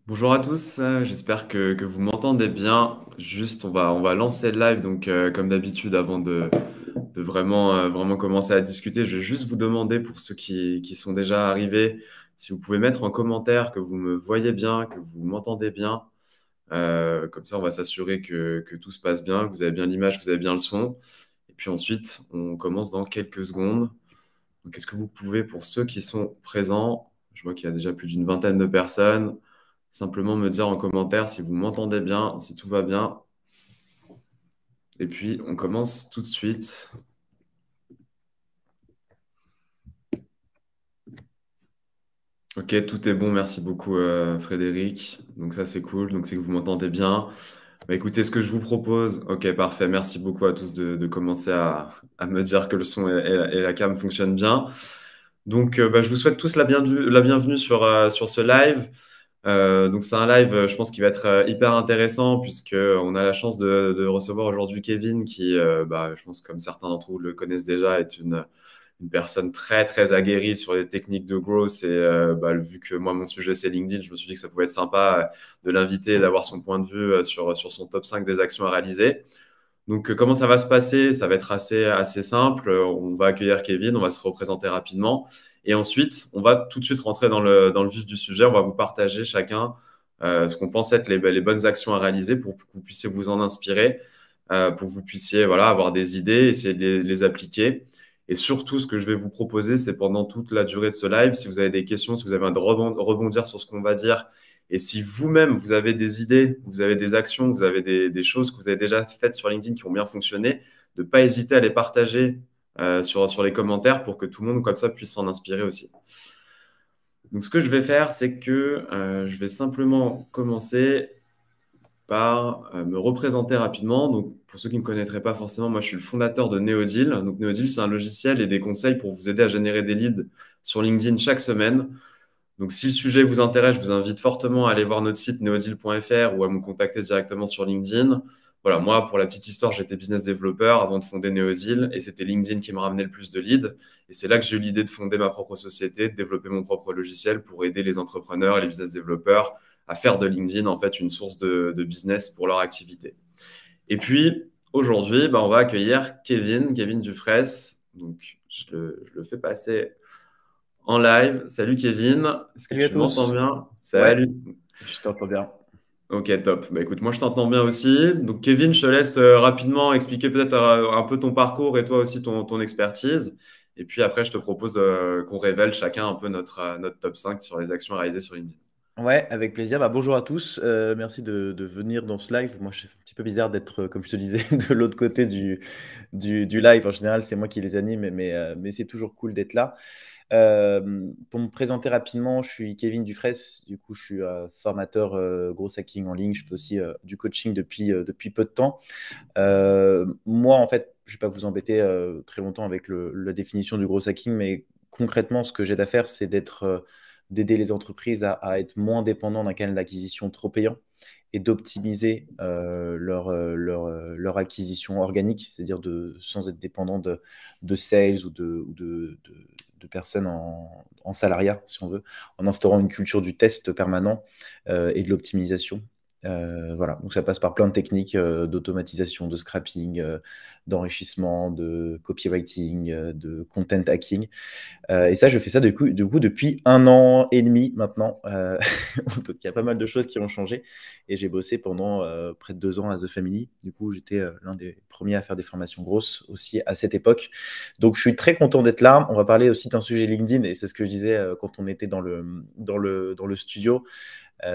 Bonjour à tous, j'espère que vous m'entendez bien. Juste, on va lancer le live, donc comme d'habitude, avant de vraiment commencer à discuter, je vais juste vous demander pour ceux qui sont déjà arrivés, si vous pouvez mettre en commentaire que vous me voyez bien, que vous m'entendez bien. Comme ça, on va s'assurer que tout se passe bien, que vous avez bien l'image, que vous avez bien le son. Et puis ensuite, on commence dans quelques secondes. Donc, est-ce que vous pouvez, pour ceux qui sont présents, je vois qu'il y a déjà plus d'une vingtaine de personnes, simplement me dire en commentaire si vous m'entendez bien, si tout va bien. Et puis, on commence tout de suite. Ok, tout est bon, merci beaucoup Frédéric. Donc ça, c'est cool, donc c'est que vous m'entendez bien. Bah, écoutez, ce que je vous propose, ok, parfait, merci beaucoup à tous de commencer à me dire que le son et la cam fonctionnent bien. Donc, bah, je vous souhaite tous la bienvenue sur ce live. Donc c'est un live, je pense, qui va être hyper intéressant puisque on a la chance de recevoir aujourd'hui Kevin qui, bah, je pense, comme certains d'entre vous le connaissent déjà, est une personne très très aguerrie sur les techniques de growth et bah, vu que moi mon sujet c'est LinkedIn, je me suis dit que ça pouvait être sympa de l'inviter, d'avoir son point de vue sur son top 5 des actions à réaliser. Donc, comment ça va se passer? Ça va être assez simple. On va accueillir Kevin, on va se représenter rapidement. Et ensuite, on va tout de suite rentrer dans le vif du sujet. On va vous partager chacun ce qu'on pense être les bonnes actions à réaliser pour que vous puissiez vous en inspirer, pour que vous puissiez voilà, avoir des idées, essayer de les appliquer. Et surtout, ce que je vais vous proposer, c'est pendant toute la durée de ce live, si vous avez des questions, si vous avez envie de rebondir sur ce qu'on va dire, et si vous-même, vous avez des idées, vous avez des actions, vous avez des choses que vous avez déjà faites sur LinkedIn qui ont bien fonctionné, de ne pas hésiter à les partager sur les commentaires pour que tout le monde, comme ça, puisse s'en inspirer aussi. Donc, ce que je vais faire, c'est que je vais simplement commencer par me représenter rapidement. Donc, pour ceux qui ne me connaîtraient pas forcément, moi, je suis le fondateur de Neodeal. Donc, Neodeal, c'est un logiciel et des conseils pour vous aider à générer des leads sur LinkedIn chaque semaine. Donc, si le sujet vous intéresse, je vous invite fortement à aller voir notre site neodeal.fr ou à me contacter directement sur LinkedIn. Voilà, moi, pour la petite histoire, j'étais business développeur avant de fonder Neodeal et c'était LinkedIn qui me ramenait le plus de leads. Et c'est là que j'ai eu l'idée de fonder ma propre société, de développer mon propre logiciel pour aider les entrepreneurs et les business développeurs à faire de LinkedIn en fait une source de business pour leur activité. Et puis, aujourd'hui, bah, on va accueillir Kevin Dufresne. Donc, je le fais passer en live. Salut Kevin, est-ce que Salut à tu m'entends tous. bien? Ouais, Salut. je t'entends bien. Ok, top. Bah écoute, moi je t'entends bien aussi. Donc Kevin, je te laisse rapidement expliquer peut-être un peu ton parcours et toi aussi ton expertise. Et puis après, je te propose qu'on révèle chacun un peu notre top 5 sur les actions à réaliser sur LinkedIn. Ouais, avec plaisir. Bonjour à tous. Merci de venir dans ce live. Moi, je fais un petit peu bizarre d'être, comme je te disais, de l'autre côté du live. En général, c'est moi qui les anime, mais c'est toujours cool d'être là. Pour me présenter rapidement, je suis Kevin Dufresne. Du coup, je suis formateur gros hacking en ligne. Je fais aussi du coaching depuis peu de temps. Moi, en fait, je ne vais pas vous embêter très longtemps avec la définition du gros hacking, mais concrètement, ce que j'aide à faire, c'est d'aider les entreprises à être moins dépendants d'un canal d'acquisition trop payant et d'optimiser leur acquisition organique, c'est-à-dire sans être dépendant de sales ou de personnes en salariat, si on veut, en instaurant une culture du test permanent et de l'optimisation. Voilà, donc ça passe par plein de techniques d'automatisation, de scrapping, d'enrichissement, de copywriting, de content hacking. Et ça, je fais ça du coup depuis 1 an et demi maintenant. Donc il y a pas mal de choses qui ont changé. Et j'ai bossé pendant près de 2 ans à The Family. Du coup, j'étais l'un des premiers à faire des formations grosses aussi à cette époque. Donc je suis très content d'être là. On va parler aussi d'un sujet LinkedIn. Et c'est ce que je disais quand on était dans le studio.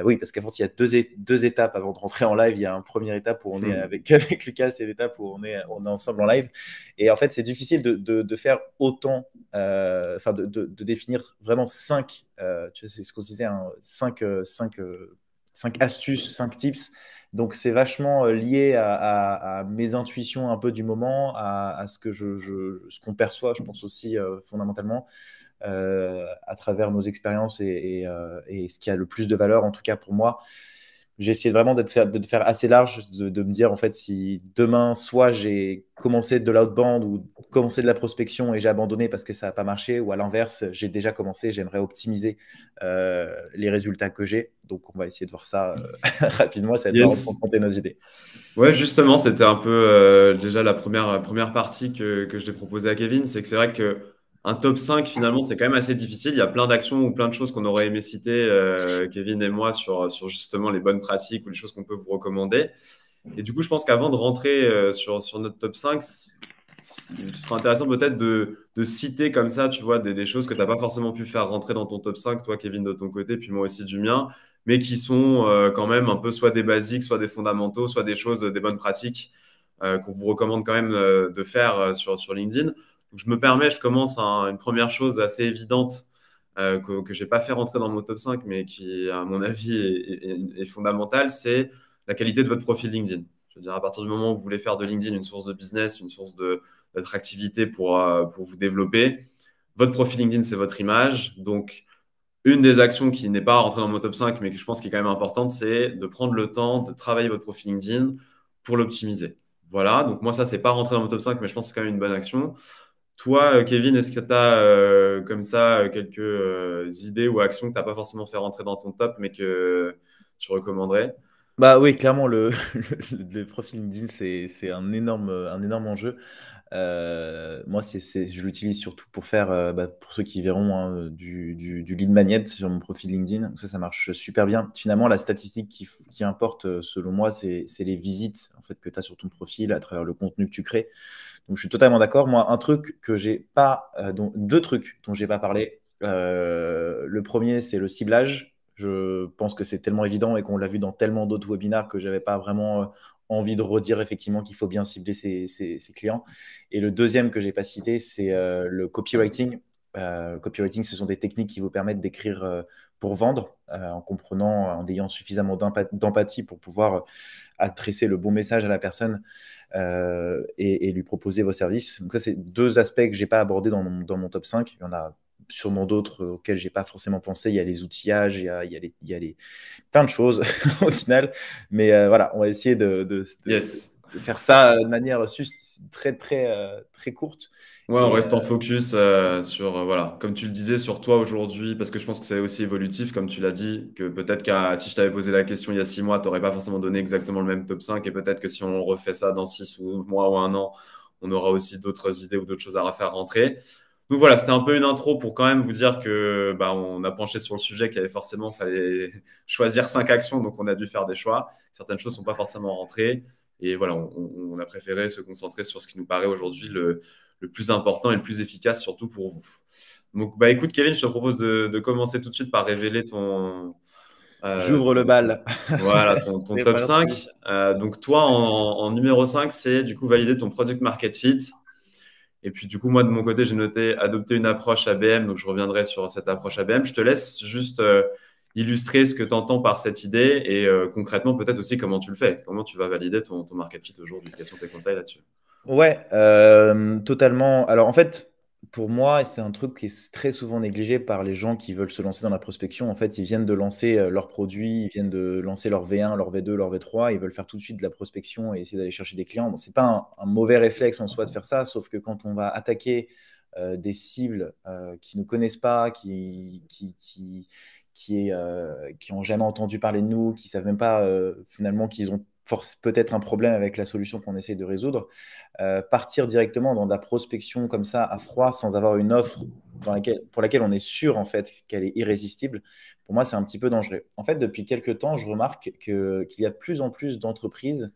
Oui, parce qu'en fait, il y a deux étapes avant de rentrer en live. Il y a une première étape où on est Hmm. avec Lucas et l'étape où on est ensemble en live. Et en fait, c'est difficile de faire autant, enfin, de définir vraiment tu vois, c'est ce qu'on se disait, hein, cinq astuces, 5 tips. Donc, c'est vachement lié à mes intuitions un peu du moment, à ce qu'on perçoit, je pense aussi fondamentalement à travers nos expériences et ce qui a le plus de valeur, en tout cas pour moi. j'ai essayé vraiment de faire assez large, de me dire en fait si demain, soit j'ai commencé de l'outbound ou commencé de la prospection et j'ai abandonné parce que ça n'a pas marché, ou à l'inverse, j'ai déjà commencé, j'aimerais optimiser les résultats que j'ai. Donc on va essayer de voir ça rapidement, ça va être marrant de Yes. confronter nos idées. Ouais, justement, c'était un peu déjà la première partie que je t'ai proposée à Kevin. C'est que c'est vrai que un top 5 finalement, c'est quand même assez difficile. Il y a plein d'actions ou plein de choses qu'on aurait aimé citer, Kevin et moi, sur justement les bonnes pratiques ou les choses qu'on peut vous recommander. Et du coup, je pense qu'avant de rentrer sur notre top 5, ce sera intéressant peut-être de citer comme ça, tu vois, des choses que tu n'as pas forcément pu faire rentrer dans ton top 5, toi, Kevin, de ton côté, puis moi aussi du mien, mais qui sont quand même un peu soit des basiques, soit des fondamentaux, soit des choses, des bonnes pratiques qu'on vous recommande quand même de faire sur LinkedIn. Donc, je me permets, je commence une première chose assez évidente que je n'ai pas fait rentrer dans mon top 5, mais qui, à mon avis, est fondamentale, c'est la qualité de votre profil LinkedIn. Je veux dire, à partir du moment où vous voulez faire de LinkedIn une source de business, une source d'attractivité pour vous développer, votre profil LinkedIn, c'est votre image. Donc, une des actions qui n'est pas rentrée dans mon top 5, mais que je pense qui est quand même importante, c'est de prendre le temps de travailler votre profil LinkedIn pour l'optimiser. Voilà, donc moi, ça, c'est pas rentré dans mon top 5, mais je pense que c'est quand même une bonne action. Toi, Kevin, est-ce que tu as comme ça quelques idées ou actions que tu n'as pas forcément fait rentrer dans ton top, mais que tu recommanderais? Bah oui, clairement, le profil LinkedIn, c'est un énorme enjeu. Moi, je l'utilise surtout pour faire, pour ceux qui verront, hein, du lead magnet sur mon profil LinkedIn. Ça marche super bien. Finalement, la statistique qui importe, selon moi, c'est les visites en fait, que tu as sur ton profil à travers le contenu que tu crées. Donc, je suis totalement d'accord. Moi, deux trucs dont j'ai pas parlé. Le premier, c'est le ciblage. Je pense que c'est tellement évident et qu'on l'a vu dans tellement d'autres webinars que j'avais pas vraiment envie de redire effectivement qu'il faut bien cibler ses clients. Et le deuxième que j'ai pas cité, c'est le copywriting. Copywriting, ce sont des techniques qui vous permettent d'écrire pour vendre, en comprenant, en ayant suffisamment d'empathie pour pouvoir adresser le bon message à la personne et lui proposer vos services. Donc ça, c'est deux aspects que j'ai pas abordés dans mon top 5. Il y en a sûrement d'autres auxquels j'ai pas forcément pensé. Il y a les outillages, il y a plein de choses au final. Mais voilà, on va essayer Yes. de faire ça de manière très courte. Ouais, on Et reste en focus sur, voilà, comme tu le disais, sur toi aujourd'hui, parce que je pense que c'est aussi évolutif, comme tu l'as dit, que peut-être que si je t'avais posé la question il y a 6 mois, tu n'aurais pas forcément donné exactement le même top 5, et peut-être que si on refait ça dans 6 mois ou un an, on aura aussi d'autres idées ou d'autres choses à refaire rentrer. Donc voilà, c'était un peu une intro pour quand même vous dire que bah, on a penché sur le sujet, qu'il y avait forcément, fallait choisir 5 actions, donc on a dû faire des choix. Certaines choses ne sont pas forcément rentrées. Et voilà, on a préféré se concentrer sur ce qui nous paraît aujourd'hui le plus important et le plus efficace, surtout pour vous. Donc, bah, écoute, Kevin, je te propose de commencer tout de suite par révéler euh, j'ouvre le ton, bal. voilà, ton C'est top parti. 5. Donc, toi, en numéro 5, c'est du coup valider ton product market fit. Et puis, du coup, moi, de mon côté, j'ai noté adopter une approche ABM. Donc, je reviendrai sur cette approche ABM. Je te laisse juste illustrer ce que tu entends par cette idée et concrètement, peut-être aussi comment tu le fais. Comment tu vas valider ton market fit aujourd'hui. Quels sont tes conseils là-dessus? Ouais, totalement. Alors en fait, pour moi, et c'est un truc qui est très souvent négligé par les gens qui veulent se lancer dans la prospection. En fait, ils viennent de lancer leur produit, ils viennent de lancer leur V1, leur V2, leur V3, ils veulent faire tout de suite de la prospection et essayer d'aller chercher des clients. Bon, c'est pas un mauvais réflexe en soi de faire ça, sauf que quand on va attaquer des cibles qui ne nous connaissent pas, qui ont jamais entendu parler de nous, qui savent même pas finalement qu'ils ont peut-être un problème avec la solution qu'on essaie de résoudre, partir directement dans de la prospection comme ça à froid sans avoir une offre pour laquelle on est sûr en fait qu'elle est irrésistible, pour moi c'est un petit peu dangereux. En fait, depuis quelques temps, je remarque qu'il y a de plus en plus d'entreprises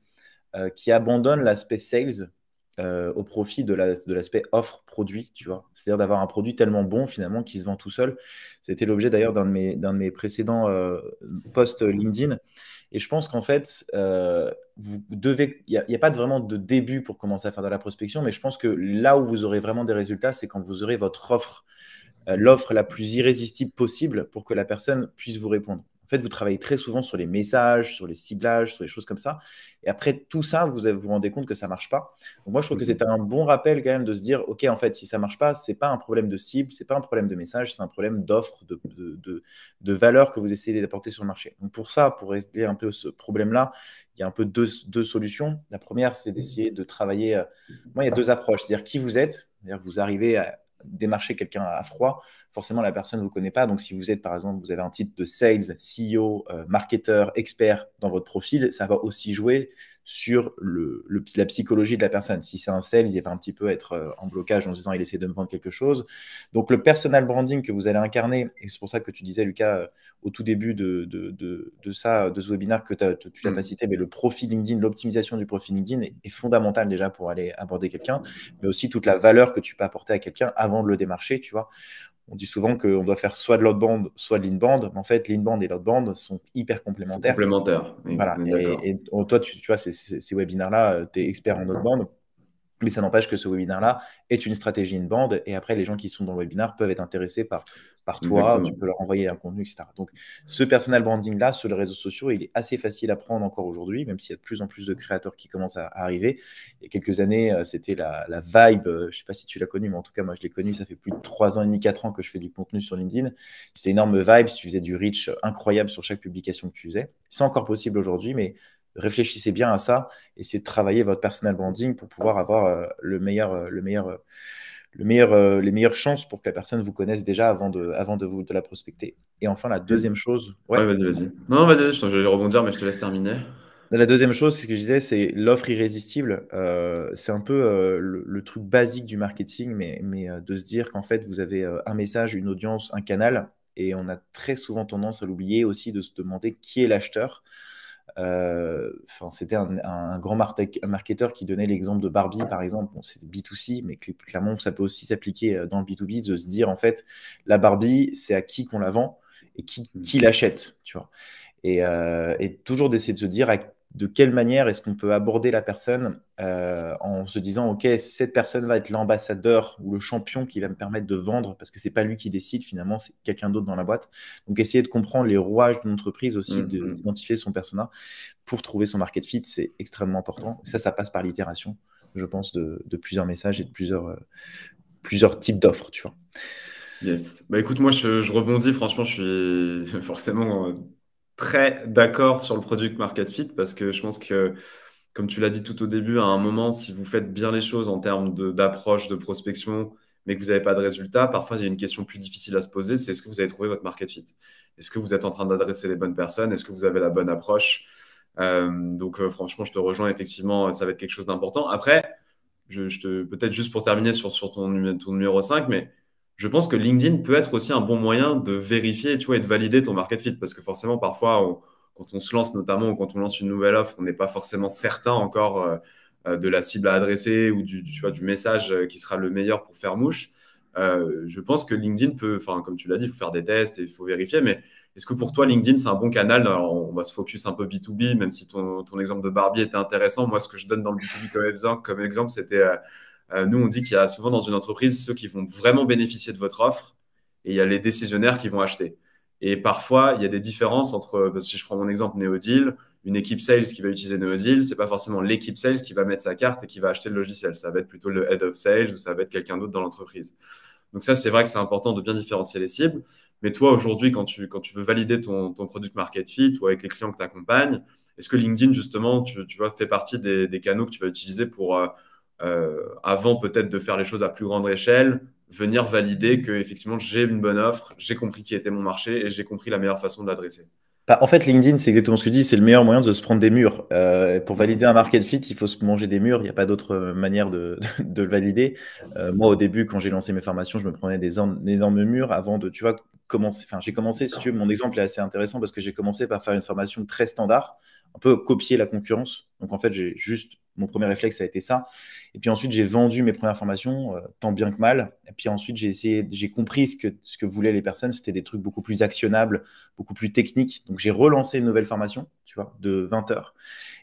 qui abandonnent l'aspect sales au profit de l'aspect offre-produit, tu vois. C'est-à-dire d'avoir un produit tellement bon finalement qui se vend tout seul. C'était l'objet d'ailleurs d'un de mes précédents posts LinkedIn. Et je pense qu'en fait, il n'y a pas vraiment de début pour commencer à faire de la prospection, mais je pense que là où vous aurez vraiment des résultats, c'est quand vous aurez votre offre, l'offre la plus irrésistible possible pour que la personne puisse vous répondre. fait, vous travaillez très souvent sur les messages, sur les ciblages, sur les choses comme ça. Et après tout ça, vous rendez compte que ça ne marche pas. Donc moi, je trouve que Ok. c'est un bon rappel quand même de se dire, OK, en fait, si ça ne marche pas, ce n'est pas un problème de cible, ce n'est pas un problème de message, c'est un problème d'offre, de valeur que vous essayez d'apporter sur le marché. Donc pour ça, pour régler un peu ce problème-là, il y a un peu deux solutions. La première, c'est d'essayer de travailler. Moi, il y a deux approches. C'est-à-dire qui vous êtes, c'est-à-dire vous arrivez à démarcher quelqu'un à froid. Forcément, la personne ne vous connaît pas. Donc, si vous êtes, par exemple, vous avez un titre de sales, CEO, marketeur, expert dans votre profil, ça va aussi jouer sur la psychologie de la personne. Si c'est un sales, il va un petit peu être en blocage en se disant il essaie de me vendre quelque chose. Donc, le personal branding que vous allez incarner, et c'est pour ça que tu disais, Lucas, au tout début de ce webinaire que tu l'as pas Mm. cité, mais le profil LinkedIn, l'optimisation du profil LinkedIn est fondamentale déjà pour aller aborder quelqu'un, mais aussi toute la valeur que tu peux apporter à quelqu'un avant de le démarcher, tu vois. On dit souvent qu'on doit faire soit de l'outbound, soit de l'inbound, mais en fait, l'inbound et l'outbound sont hyper C'est complémentaires. complémentaire. Voilà. On est d'accord. Et toi, tu vois, ces webinaires-là, tu es expert en outbound. Mais ça n'empêche que ce webinaire-là est une stratégie inbound. Et après, les gens qui sont dans le webinaire peuvent être intéressés par toi. Tu Exactement. peux leur envoyer un contenu, etc. Donc, ce personal branding-là, sur les réseaux sociaux, il est assez facile à prendre encore aujourd'hui, même s'il y a de plus en plus de créateurs qui commencent à arriver. Il y a quelques années, c'était la vibe. Je ne sais pas si tu l'as connu, mais en tout cas, moi, je l'ai connu. Ça fait plus de 3 ans et demi, 4 ans que je fais du contenu sur LinkedIn. C'était énorme vibe. Tu faisais du reach incroyable sur chaque publication que tu faisais. C'est encore possible aujourd'hui, mais réfléchissez bien à ça, essayez de travailler votre personal branding pour pouvoir avoir les meilleures chances pour que la personne vous connaisse déjà avant de la prospecter. Et enfin, la deuxième chose, Ouais, ouais, vas-y, vas-y. Non, vas-y, je vais rebondir, mais je te laisse terminer. la deuxième chose, c'est ce que je disais, c'est l'offre irrésistible. C'est un peu le truc basique du marketing, mais de se dire qu'en fait, vous avez un message, une audience, un canal, et on a très souvent tendance à l'oublier aussi, de se demander qui est l'acheteur. C'était un grand marketeur qui donnait l'exemple de Barbie, par exemple. Bon, c'est B2C, mais clairement, ça peut aussi s'appliquer dans le B2B, de se dire, en fait, la Barbie, c'est à qui qu'on la vend et qui l'achète, tu vois. Et toujours d'essayer de se dire de quelle manière est-ce qu'on peut aborder la personne en se disant, OK, cette personne va être l'ambassadeur ou le champion qui va me permettre de vendre, parce que c'est pas lui qui décide, finalement, c'est quelqu'un d'autre dans la boîte. Donc, essayer de comprendre les rouages d'une entreprise aussi, d'identifier son persona pour trouver son market fit, c'est extrêmement important. Ça passe par l'itération, je pense, de plusieurs messages et de plusieurs types d'offres, tu vois. Yes. Bah écoute, moi je rebondis, franchement, je suis forcément très d'accord sur le product market fit parce que je pense que, comme tu l'as dit tout au début, à un moment, si vous faites bien les choses en termes d'approche, de prospection, mais que vous n'avez pas de résultat, parfois il y a une question plus difficile à se poser, c'est est-ce que vous avez trouvé votre market fit? Est-ce que vous êtes en train d'adresser les bonnes personnes? Est-ce que vous avez la bonne approche? Franchement, je te rejoins, effectivement, ça va être quelque chose d'important. Après, peut-être juste pour terminer sur ton numéro 5, mais je pense que LinkedIn peut être aussi un bon moyen de vérifier, tu vois, et de valider ton market fit. Parce que forcément, parfois, quand on se lance notamment ou quand on lance une nouvelle offre, on n'est pas forcément certain encore de la cible à adresser ou tu vois, du message qui sera le meilleur pour faire mouche. Je pense que LinkedIn peut, enfin, comme tu l'as dit, il faut faire des tests et il faut vérifier. Mais est-ce que pour toi, LinkedIn, c'est un bon canal? Alors, on va se focus un peu B2B, même si ton exemple de Barbie était intéressant. Moi, ce que je donne dans le B2B comme exemple, c'était nous, on dit qu'il y a souvent dans une entreprise ceux qui vont vraiment bénéficier de votre offre et il y a les décisionnaires qui vont acheter. Et parfois, il y a des différences entre, parce que si je prends mon exemple Neodeal, une équipe sales qui va utiliser Neodeal, c'est pas forcément l'équipe sales qui va mettre sa carte et qui va acheter le logiciel. Ça va être plutôt le head of sales ou ça va être quelqu'un d'autre dans l'entreprise. Donc ça, c'est vrai que c'est important de bien différencier les cibles. Mais toi, aujourd'hui, quand tu veux valider ton product market fit ou avec les clients que tu accompagnes, est-ce que LinkedIn, justement, tu vois, fait partie des canaux que tu vas utiliser pour, avant peut-être de faire les choses à plus grande échelle, venir valider que effectivement j'ai une bonne offre, j'ai compris qui était mon marché et j'ai compris la meilleure façon de l'adresser. Bah, en fait, LinkedIn, c'est exactement ce que tu dis, c'est le meilleur moyen de se prendre des murs. Pour valider un market fit, il faut se manger des murs, il n'y a pas d'autre manière de le valider. Moi, au début, quand j'ai lancé mes formations, je me prenais des énormes murs avant de, tu vois, commencer. Enfin, j'ai commencé, si tu veux, mon exemple est assez intéressant parce que j'ai commencé par faire une formation très standard, un peu copier la concurrence. Donc, en fait, mon premier réflexe a été ça. Et puis ensuite, j'ai vendu mes premières formations, tant bien que mal. Et puis ensuite, j'ai compris ce que voulaient les personnes. C'était des trucs beaucoup plus actionnables, beaucoup plus techniques. Donc, j'ai relancé une nouvelle formation, tu vois, de 20 heures.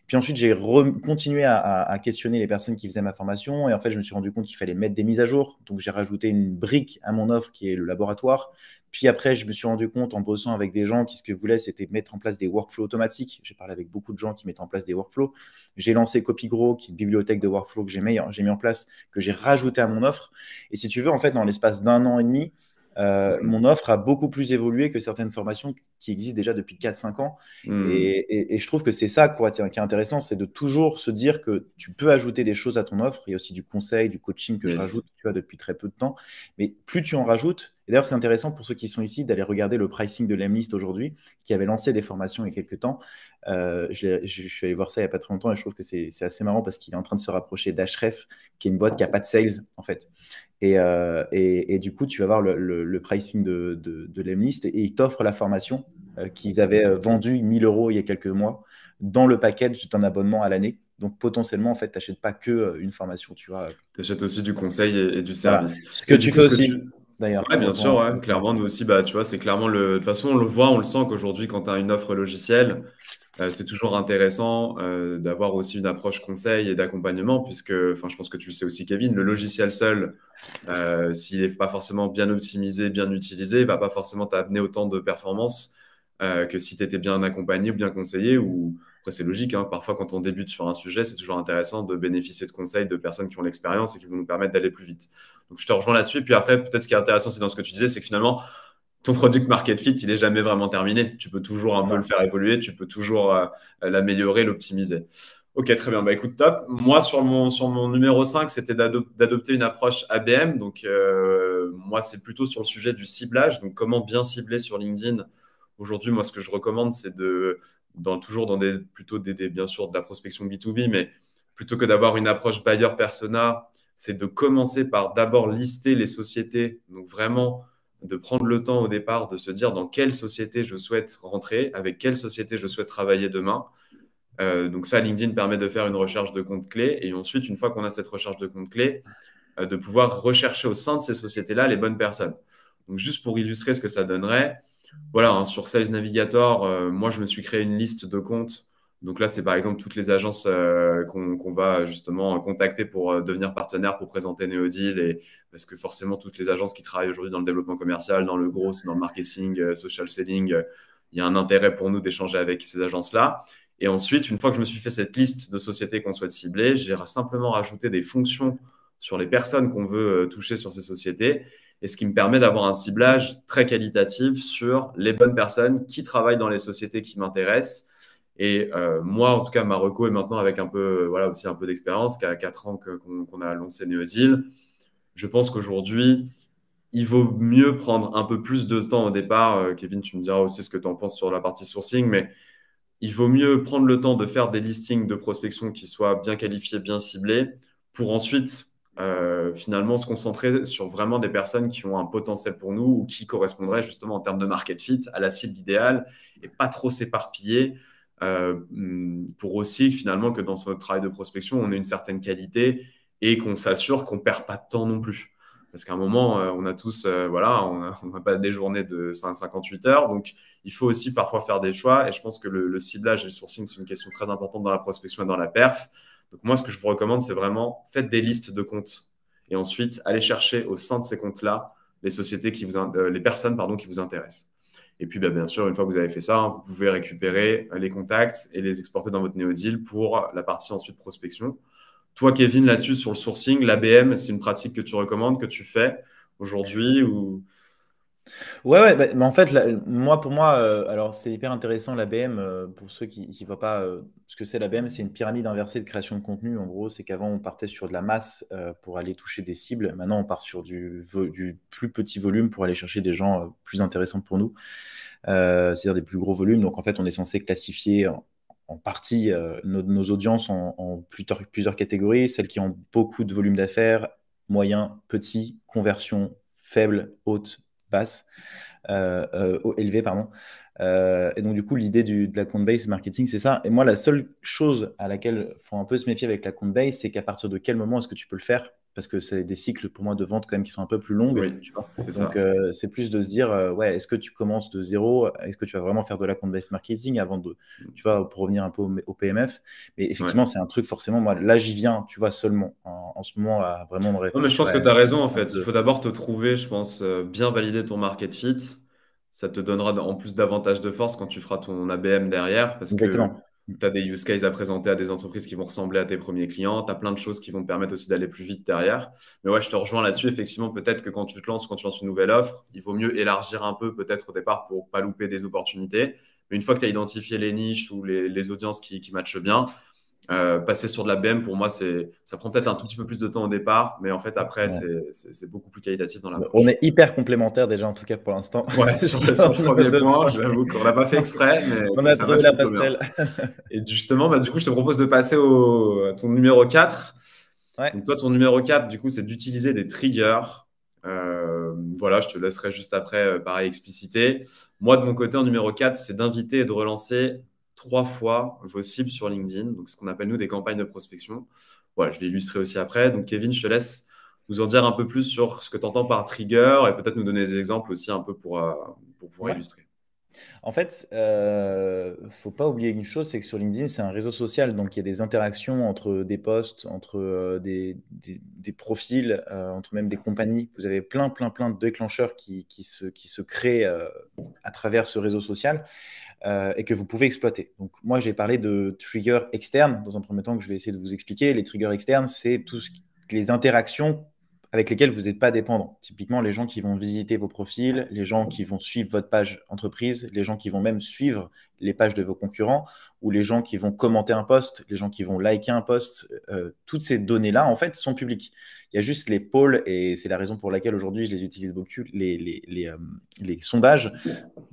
Puis ensuite, j'ai continué à questionner les personnes qui faisaient ma formation. Et en fait, je me suis rendu compte qu'il fallait mettre des mises à jour. Donc, j'ai rajouté une brique à mon offre qui est le laboratoire. Puis après, je me suis rendu compte en bossant avec des gens qui ce que voulaient, c'était mettre en place des workflows automatiques. J'ai parlé avec beaucoup de gens qui mettent en place des workflows. J'ai lancé CopyGrow, qui est une bibliothèque de workflows que j'ai mis en place, que j'ai rajouté à mon offre. Et si tu veux, en fait, dans l'espace d'1 an et demi, mon offre a beaucoup plus évolué que certaines formations qui existent déjà depuis 4-5 ans. Hmm. Et je trouve que c'est ça quoi, qui est intéressant, c'est de toujours se dire que tu peux ajouter des choses à ton offre. Il y a aussi du conseil, du coaching que je Yes. rajoute, tu vois, depuis très peu de temps. Mais plus tu en rajoutes, et d'ailleurs c'est intéressant pour ceux qui sont ici d'aller regarder le pricing de Lemlist aujourd'hui, qui avait lancé des formations il y a quelques temps. Je suis allé voir ça il n'y a pas très longtemps et je trouve que c'est assez marrant parce qu'il est en train de se rapprocher d'Ahref, qui est une boîte qui n'a pas de sales en fait. Et du coup, tu vas voir le pricing de Lemlist et ils t'offrent la formation qu'ils avaient vendue 1000 euros il y a quelques mois dans le package d'un abonnement à l'année. Donc potentiellement, en fait, tu n'achètes pas que une formation, tu vois. Tu achètes aussi du conseil et du Voilà. service. Ce que Et du tu coup, fais ce que aussi, tu... d'ailleurs, Ouais, bien sûr, ouais, dans ton clairement, offre. nous aussi, bah, tu vois, c'est clairement le... De toute façon, on le voit, on le sent qu'aujourd'hui, quand tu as une offre logicielle, c'est toujours intéressant d'avoir aussi une approche conseil et d'accompagnement, puisque, enfin, je pense que tu le sais aussi, Kevin, le logiciel seul, s'il n'est pas forcément bien optimisé, bien utilisé, il va pas forcément t'amener autant de performance que si tu étais bien accompagné ou bien conseillé. Ou après, c'est logique, hein, parfois quand on débute sur un sujet, c'est toujours intéressant de bénéficier de conseils de personnes qui ont l'expérience et qui vont nous permettre d'aller plus vite. Donc je te rejoins là-dessus. Et puis après, peut-être ce qui est intéressant, c'est dans ce que tu disais, c'est que finalement, ton product market fit, il est jamais vraiment terminé. Tu peux toujours un peu le Non. faire évoluer, tu peux toujours l'améliorer, l'optimiser. Ok, très bien. Bah, écoute, top. Moi, sur mon numéro 5, c'était d'adopter une approche ABM. Donc, moi, c'est plutôt sur le sujet du ciblage. Donc, comment bien cibler sur LinkedIn. Aujourd'hui, moi, ce que je recommande, c'est toujours dans plutôt bien sûr, de la prospection B2B, mais plutôt que d'avoir une approche buyer persona, c'est de commencer par d'abord lister les sociétés. Donc, vraiment, de prendre le temps au départ de se dire dans quelle société je souhaite rentrer, avec quelle société je souhaite travailler demain. Donc ça, LinkedIn permet de faire une recherche de comptes clés. Et ensuite, une fois qu'on a cette recherche de comptes clés, de pouvoir rechercher au sein de ces sociétés-là les bonnes personnes. Donc juste pour illustrer ce que ça donnerait, voilà, hein, sur Sales Navigator, moi, je me suis créé une liste de comptes. Donc là, c'est par exemple toutes les agences qu'on va justement contacter pour devenir partenaire, pour présenter Neodeal. Et parce que forcément, toutes les agences qui travaillent aujourd'hui dans le développement commercial, dans le gros, dans le marketing, social selling, il y a un intérêt pour nous d'échanger avec ces agences-là. Et ensuite, une fois que je me suis fait cette liste de sociétés qu'on souhaite cibler, j'ai simplement rajouté des fonctions sur les personnes qu'on veut toucher sur ces sociétés, et ce qui me permet d'avoir un ciblage très qualitatif sur les bonnes personnes qui travaillent dans les sociétés qui m'intéressent. Et moi, en tout cas, Marocco est maintenant avec un peu, voilà, aussi un peu d'expérience, qu'à 4 ans qu'on a lancé Neodeal. Je pense qu'aujourd'hui, il vaut mieux prendre un peu plus de temps au départ. Kevin, tu me diras aussi ce que tu en penses sur la partie sourcing, mais il vaut mieux prendre le temps de faire des listings de prospection qui soient bien qualifiés, bien ciblés, pour ensuite finalement se concentrer sur vraiment des personnes qui ont un potentiel pour nous ou qui correspondraient justement en termes de market fit à la cible idéale et pas trop s'éparpiller pour aussi finalement que dans notre travail de prospection, on ait une certaine qualité et qu'on s'assure qu'on ne perd pas de temps non plus. Parce qu'à un moment, on a tous, voilà, on n'a pas des journées de 58 heures. Donc, il faut aussi parfois faire des choix. Et je pense que le ciblage et le sourcing, c'est une question très importante dans la prospection et dans la perf. Donc, moi, ce que je vous recommande, c'est vraiment faites des listes de comptes. Et ensuite, allez chercher au sein de ces comptes-là les sociétés les personnes pardon, qui vous intéressent. Et puis, bah, bien sûr, une fois que vous avez fait ça, hein, vous pouvez récupérer les contacts et les exporter dans votre Neodeal pour la partie ensuite prospection. Toi, Kevin, là-dessus, sur le sourcing, l'ABM, c'est une pratique que tu recommandes, que tu fais aujourd'hui ou... Ouais, ouais, bah, en fait, moi, pour moi, alors c'est hyper intéressant l'ABM pour ceux qui ne voient pas ce que c'est l'ABM, c'est une pyramide inversée de création de contenu. En gros, c'est qu'avant, on partait sur de la masse pour aller toucher des cibles. Maintenant, on part sur du plus petit volume pour aller chercher des gens plus intéressants pour nous, c'est-à-dire des plus gros volumes. Donc, en fait, on est censé classifier en partie nos audiences en plusieurs catégories, celles qui ont beaucoup de volume d'affaires, moyen, petit, conversion faible, haute, basse, élevée, pardon. Et donc, du coup, l'idée de la compte-based marketing, c'est ça. Et moi, la seule chose à laquelle il faut un peu se méfier avec la compte-based, c'est qu'à partir de quel moment est-ce que tu peux le faire? parce que c'est des cycles pour moi de vente quand même qui sont un peu plus longues, Oui, tu vois. c'est Donc, ça. c'est plus de se dire, ouais, est-ce que tu commences de zéro? Est-ce que tu vas vraiment faire de l'account-based marketing avant de, tu vois, pour revenir un peu au PMF? Mais Ouais. effectivement, c'est un truc forcément, moi, là, j'y viens, tu vois, seulement en ce moment à vraiment me Non, mais je réfléchir pense à que tu as raison, en un fait. Il peu. faut d'abord te trouver, je pense, bien valider ton market fit. Ça te donnera en plus davantage de force quand tu feras ton ABM derrière, parce que Exactement. tu as des use cases à présenter à des entreprises qui vont ressembler à tes premiers clients. Tu as plein de choses qui vont te permettre aussi d'aller plus vite derrière. Mais ouais, je te rejoins là-dessus. Effectivement, peut-être que quand tu te lances, quand tu lances une nouvelle offre, il vaut mieux élargir un peu, peut-être au départ, pour pas louper des opportunités. Mais une fois que tu as identifié les niches ou les audiences qui matchent bien, passer sur de la BM, pour moi, ça prend peut-être un tout petit peu plus de temps au départ, mais en fait, après, Ouais. c'est beaucoup plus qualitatif dans On l'approche. est hyper complémentaires déjà, en tout cas pour l'instant, Ouais, sur le sur nos premier deux point, points. j'avoue qu'on l'a pas fait exprès, On mais a ça trouvé match la plutôt bien. passerelle. Et justement, bah, du coup, je te propose de passer à ton numéro 4. Ouais. Donc, toi, ton numéro 4, du coup, c'est d'utiliser des triggers. Voilà, je te laisserai juste après, pareil, expliciter. Moi, de mon côté, en numéro 4, c'est d'inviter et de relancer 3 fois vos cibles sur LinkedIn. Donc, ce qu'on appelle, nous, des campagnes de prospection. Voilà, je vais illustrer aussi après. Donc, Kevin, je te laisse nous en dire un peu plus sur ce que tu entends par trigger et peut-être nous donner des exemples aussi un peu pour pouvoir Ouais. illustrer. En fait, faut pas oublier une chose, c'est que sur LinkedIn, c'est un réseau social, donc il y a des interactions entre des posts, entre des profils, entre même des compagnies. Vous avez plein, plein, plein de déclencheurs qui se créent à travers ce réseau social et que vous pouvez exploiter. Donc moi, j'ai parlé de triggers externes dans un premier temps que je vais essayer de vous expliquer. Les triggers externes, c'est les interactions avec lesquelles vous n'êtes pas dépendant. Typiquement, les gens qui vont visiter vos profils, les gens qui vont suivre votre page entreprise, les gens qui vont même suivre les pages de vos concurrents, ou les gens qui vont commenter un post, les gens qui vont liker un post, toutes ces données-là, en fait, sont publiques. Il y a juste les polls, et c'est la raison pour laquelle aujourd'hui je les utilise beaucoup, les sondages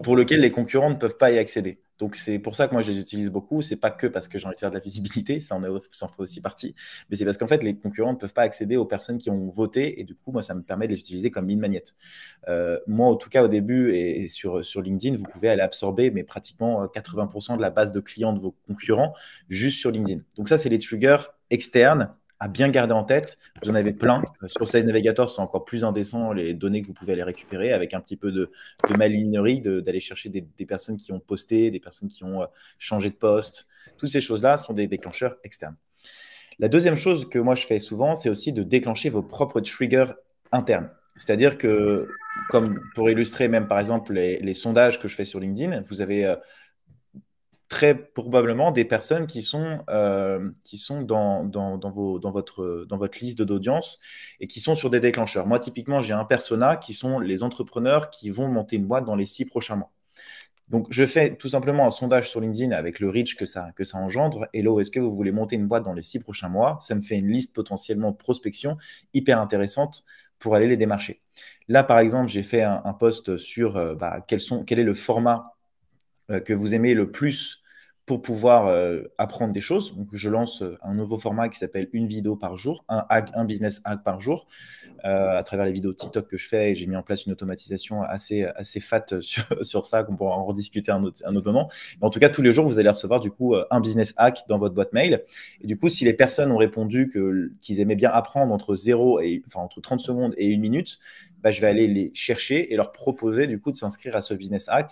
pour lequel les concurrents ne peuvent pas y accéder. Donc c'est pour ça que moi je les utilise beaucoup. C'est pas que parce que j'ai envie de faire de la visibilité, ça en fait aussi partie, mais c'est parce qu'en fait les concurrents ne peuvent pas accéder aux personnes qui ont voté et du coup moi ça me permet de les utiliser comme ligne magnète. Moi en tout cas au début et sur LinkedIn vous pouvez aller absorber mais pratiquement 80% de la base de clients de vos concurrents juste sur LinkedIn. Donc ça c'est les triggers externes à bien garder en tête. Vous en avez plein. Sur Sales Navigator, c'est encore plus indécent les données que vous pouvez aller récupérer avec un petit peu de malinerie, d'aller chercher des personnes qui ont posté, des personnes qui ont changé de poste. Toutes ces choses-là sont des déclencheurs externes. La deuxième chose que moi je fais souvent, c'est aussi de déclencher vos propres triggers internes. C'est-à-dire que, comme pour illustrer même par exemple les sondages que je fais sur LinkedIn, vous avez très probablement des personnes qui sont dans votre liste d'audience et qui sont sur des déclencheurs. Moi, typiquement, j'ai un persona qui sont les entrepreneurs qui vont monter une boîte dans les 6 prochains mois. Donc, je fais tout simplement un sondage sur LinkedIn avec le reach que ça engendre. Hello, est-ce que vous voulez monter une boîte dans les 6 prochains mois? Ça me fait une liste potentiellement de prospection hyper intéressante pour aller les démarcher. Là, par exemple, j'ai fait un post sur quel est le format que vous aimez le plus pour pouvoir apprendre des choses. Donc, je lance un nouveau format qui s'appelle une vidéo par jour, un business hack par jour, à travers les vidéos TikTok que je fais. Et j'ai mis en place une automatisation assez fat sur ça, qu'on pourra en rediscuter un autre moment. Mais en tout cas, tous les jours, vous allez recevoir du coup un business hack dans votre boîte mail. Et du coup, si les personnes ont répondu qu'ils aimaient bien apprendre entre 30 secondes et 1 minute, bah, je vais aller les chercher et leur proposer du coup de s'inscrire à ce business hack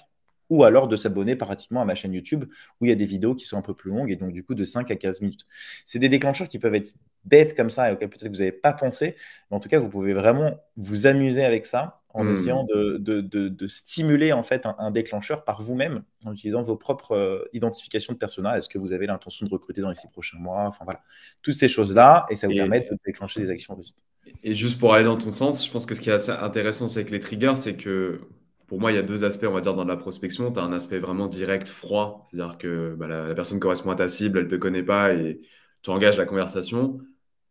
ou alors de s'abonner pratiquement à ma chaîne YouTube où il y a des vidéos qui sont un peu plus longues et donc du coup de 5 à 15 minutes. C'est des déclencheurs qui peuvent être bêtes comme ça et auxquels peut-être vous n'avez pas pensé, mais en tout cas, vous pouvez vraiment vous amuser avec ça en essayant de stimuler en fait un déclencheur par vous-même en utilisant vos propres identifications de persona. Est-ce que vous avez l'intention de recruter dans les 6 prochains mois? Enfin voilà, toutes ces choses-là et ça vous permet Et, de déclencher des actions de site. et juste pour aller dans ton sens, je pense que ce qui est assez intéressant c'est avec les triggers, c'est que pour moi, il y a 2 aspects, on va dire, dans la prospection. Tu as un aspect vraiment direct, froid, c'est-à-dire que bah, la personne correspond à ta cible, elle ne te connaît pas et tu engages la conversation.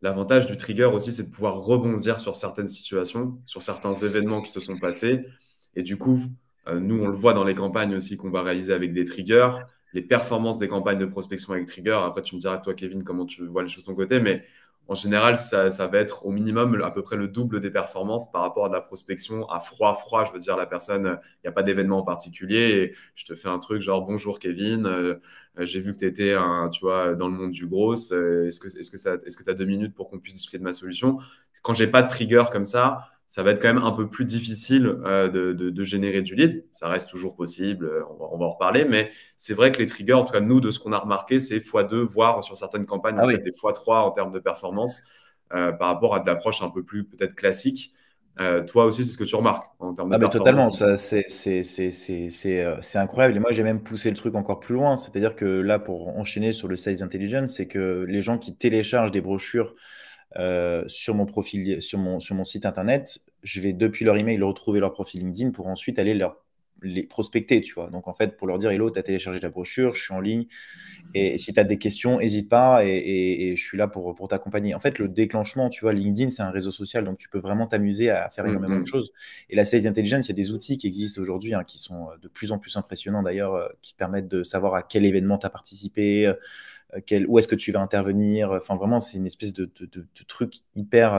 L'avantage du trigger aussi, c'est de pouvoir rebondir sur certaines situations, sur certains événements qui se sont passés. Et du coup, nous, on le voit dans les campagnes aussi qu'on va réaliser avec des triggers, les performances des campagnes de prospection avec trigger. Après, tu me diras, toi, Kevin, comment tu vois les choses de ton côté, mais en général, ça va être au minimum à peu près le double des performances par rapport à de la prospection à froid, froid. Je veux dire, la personne, il n'y a pas d'événement en particulier et je te fais un truc genre bonjour Kevin, j'ai vu que tu étais tu vois, dans le monde du gros. Est-ce que tu as 2 minutes pour qu'on puisse discuter de ma solution? quand j'ai pas de trigger comme ça va être quand même un peu plus difficile de générer du lead. Ça reste toujours possible, on va en reparler, mais c'est vrai que les triggers, en tout cas nous, de ce qu'on a remarqué, c'est x2, voire sur certaines campagnes, Ah en fait, oui. des x3 en termes de performance par rapport à de l'approche un peu plus peut-être classique. Toi aussi, c'est ce que tu remarques en termes de Ah mais performance. totalement, ça c'est incroyable et moi j'ai même poussé le truc encore plus loin. C'est-à-dire que là, pour enchaîner sur le Sales Intelligence, c'est que les gens qui téléchargent des brochures sur mon profil, sur mon site internet, je vais depuis leur email retrouver leur profil LinkedIn pour ensuite aller les prospecter, tu vois. Donc en fait, pour leur dire, hello, tu as téléchargé la brochure, je suis en ligne, et si tu as des questions, n'hésite pas et je suis là pour t'accompagner. En fait, le déclenchement, tu vois, LinkedIn, c'est un réseau social, donc tu peux vraiment t'amuser à faire énormément de choses. Et la Sales Intelligence, il y a des outils qui existent aujourd'hui, hein, qui sont de plus en plus impressionnants d'ailleurs, qui permettent de savoir à quel événement tu as participé, où est-ce que tu vas intervenir. Enfin, vraiment, c'est une espèce de truc hyper.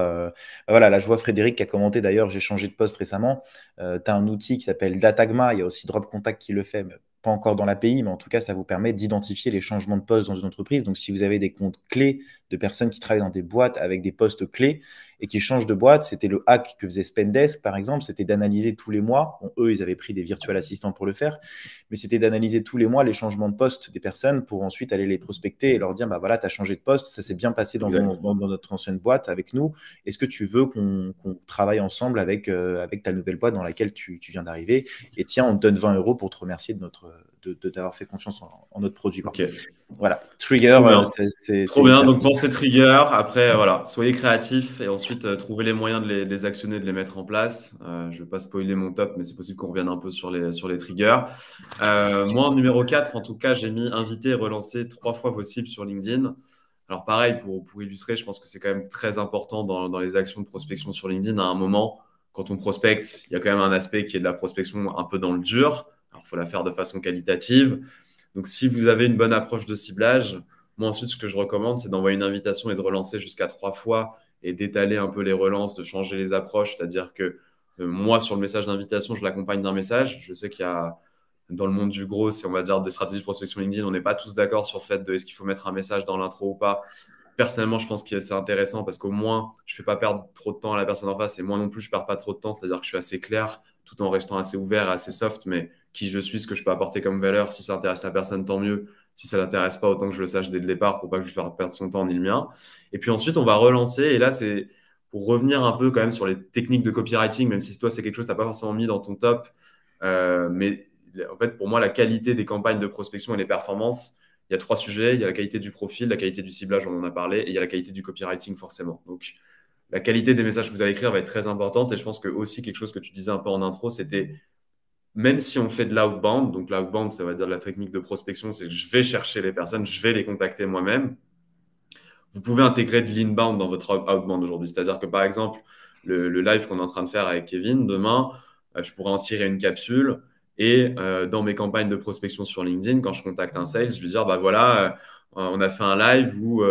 Voilà, là, je vois Frédéric qui a commenté d'ailleurs, j'ai changé de poste récemment. Tu as un outil qui s'appelle Datagma. Il y a aussi Drop Contact qui le fait, mais pas encore dans l'API, mais en tout cas, ça vous permet d'identifier les changements de poste dans une entreprise. Donc, si vous avez des comptes clés de personnes qui travaillent dans des boîtes avec des postes clés et qui changent de boîte, c'était le hack que faisait Spendesk, par exemple, c'était d'analyser tous les mois. Bon, eux, ils avaient pris des virtual assistants pour le faire, mais c'était d'analyser tous les mois les changements de poste des personnes pour ensuite aller les prospecter et leur dire, bah voilà, tu as changé de poste, ça s'est bien passé Exact. dans notre ancienne boîte avec nous. Est-ce que tu veux qu'on travaille ensemble avec ta nouvelle boîte dans laquelle tu viens d'arriver? Et tiens, on te donne 20 euros pour te remercier d'avoir fait confiance en notre produit, quoi. Ok, Voilà, trigger, trop bien. c'est Trop bien. hyper. Donc, pensez trigger. Après, voilà, soyez créatifs et ensuite, trouvez les moyens de les actionner, de les mettre en place. Je ne vais pas spoiler mon top, mais c'est possible qu'on revienne un peu sur les triggers. Moi, en numéro 4, en tout cas, j'ai mis inviter et relancer 3 fois vos cibles sur LinkedIn. Alors, pareil, pour illustrer, je pense que c'est quand même très important dans les actions de prospection sur LinkedIn. À un moment, quand on prospecte, il y a quand même un aspect qui est de la prospection un peu dans le dur. Alors, il faut la faire de façon qualitative. Donc, si vous avez une bonne approche de ciblage, moi ensuite, ce que je recommande, c'est d'envoyer une invitation et de relancer jusqu'à 3 fois et d'étaler un peu les relances, de changer les approches. C'est-à-dire que moi, sur le message d'invitation, je l'accompagne d'un message. Je sais qu'il y a dans le monde du gros, c'est on va dire des stratégies de prospection LinkedIn, on n'est pas tous d'accord sur le fait de est-ce qu'il faut mettre un message dans l'intro ou pas. Personnellement, je pense que c'est intéressant parce qu'au moins, je ne fais pas perdre trop de temps à la personne en face et moi non plus, je ne perds pas trop de temps. C'est-à-dire que je suis assez clair tout en restant assez ouvert, assez soft, mais qui je suis, ce que je peux apporter comme valeur. Si ça intéresse la personne, tant mieux. Si ça ne l'intéresse pas, autant que je le sache dès le départ pour pas que je lui fasse perdre son temps ni le mien. Et puis ensuite, on va relancer. Et là, c'est pour revenir un peu quand même sur les techniques de copywriting, même si toi, c'est quelque chose que tu n'as pas forcément mis dans ton top. Mais en fait, pour moi, la qualité des campagnes de prospection et les performances, il y a 3 sujets. Il y a la qualité du profil, la qualité du ciblage, on en a parlé, et il y a la qualité du copywriting, forcément. Donc, la qualité des messages que vous allez écrire va être très importante. Et je pense que aussi, quelque chose que tu disais un peu en intro, c'était même si on fait de l'outbound, donc l'outbound, ça va dire de la technique de prospection, c'est que je vais chercher les personnes, je vais les contacter moi-même. Vous pouvez intégrer de l'inbound dans votre outbound aujourd'hui. C'est-à-dire que, par exemple, le live qu'on est en train de faire avec Kevin, demain, je pourrais en tirer une capsule et dans mes campagnes de prospection sur LinkedIn, quand je contacte un sales, je lui dire, bah voilà, on a fait un live où